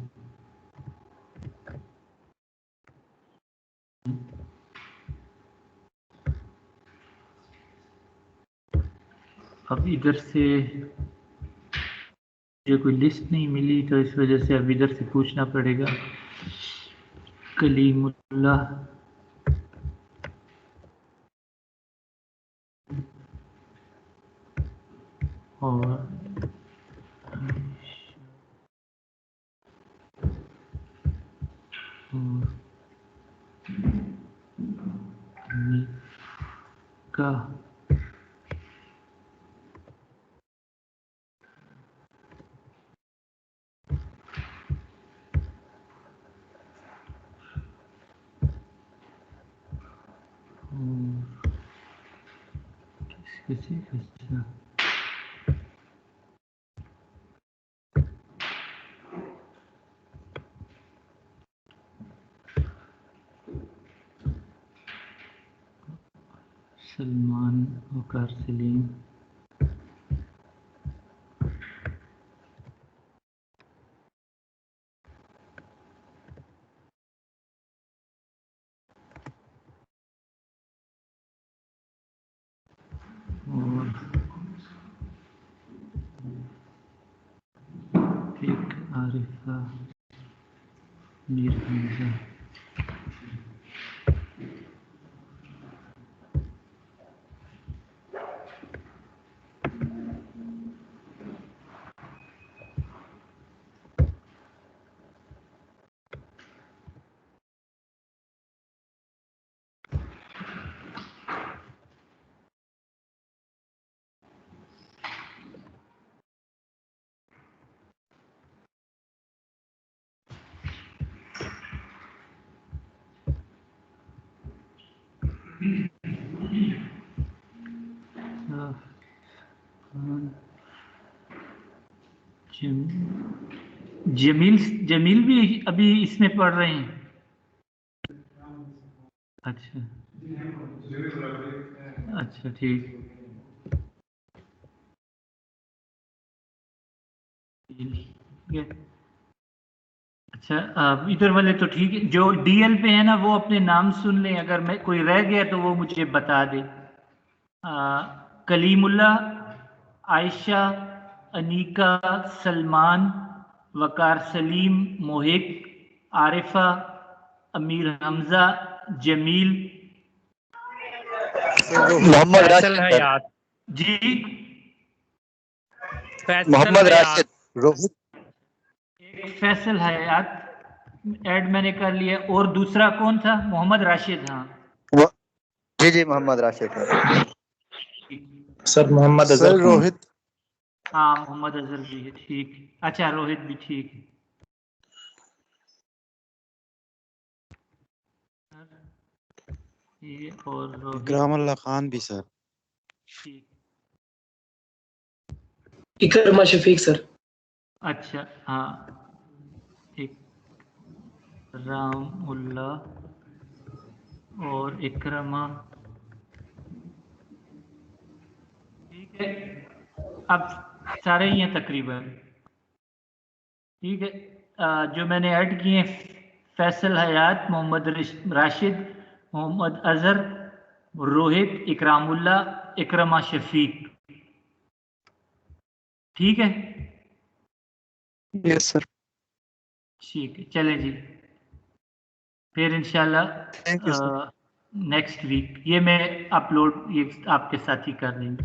अब इधर से मुझे कोई लिस्ट नहीं मिली, तो इस वजह से अब इधर से पूछना पड़ेगा। कलीमुल्लाह और का किसी सलमान, वकार सलीम, और एक आरिफा, मीर हमजा। जमील जमील भी अभी इसमें पढ़ रहे हैं? अच्छा अच्छा, ठीक है। अच्छा, इधर वाले तो ठीक है। जो डीएल पे है ना, वो अपने नाम सुन लें, अगर मैं कोई रह गया तो वो मुझे बता दे। कलीमुल्ला, आयशा, अनीका, सलमान, वकार सलीम, मोहिक, आरिफा, अमीर हमजा, जमील, मोहम्मद राशिद हयात जी, मोहम्मद राशिद, रोहित, एक फैसल हयात ऐड मैंने कर लिया। और दूसरा कौन था? मोहम्मद राशिद। हाँ जी जी मोहम्मद राशिद है। सर मोहम्मद सर अजहर रोहित, हाँ मोहम्मद अजहर भी है, ठीक। अच्छा, रोहित भी ठीक है। ये और रोहित इकरामुल्लाह खान भी सर। ठीक। इकरमा शफीक सर। अच्छा हाँ, एक रामुल्ला और इकरमा, ठीक है। अब सारे ही हैं तकरीबन, ठीक है। जो मैंने ऐड किए हैं, फैसल हयात, मोहम्मद राशिद, मोहम्मद अजहर, रोहित, इकरामुल्ला, इकरमा शफीक, ठीक है। Yes sir. ठीक है, चलें जी, फिर इंशाल्लाह thank you sir. Next week ये मैं अपलोड ये आपके साथ ही कर देंगे।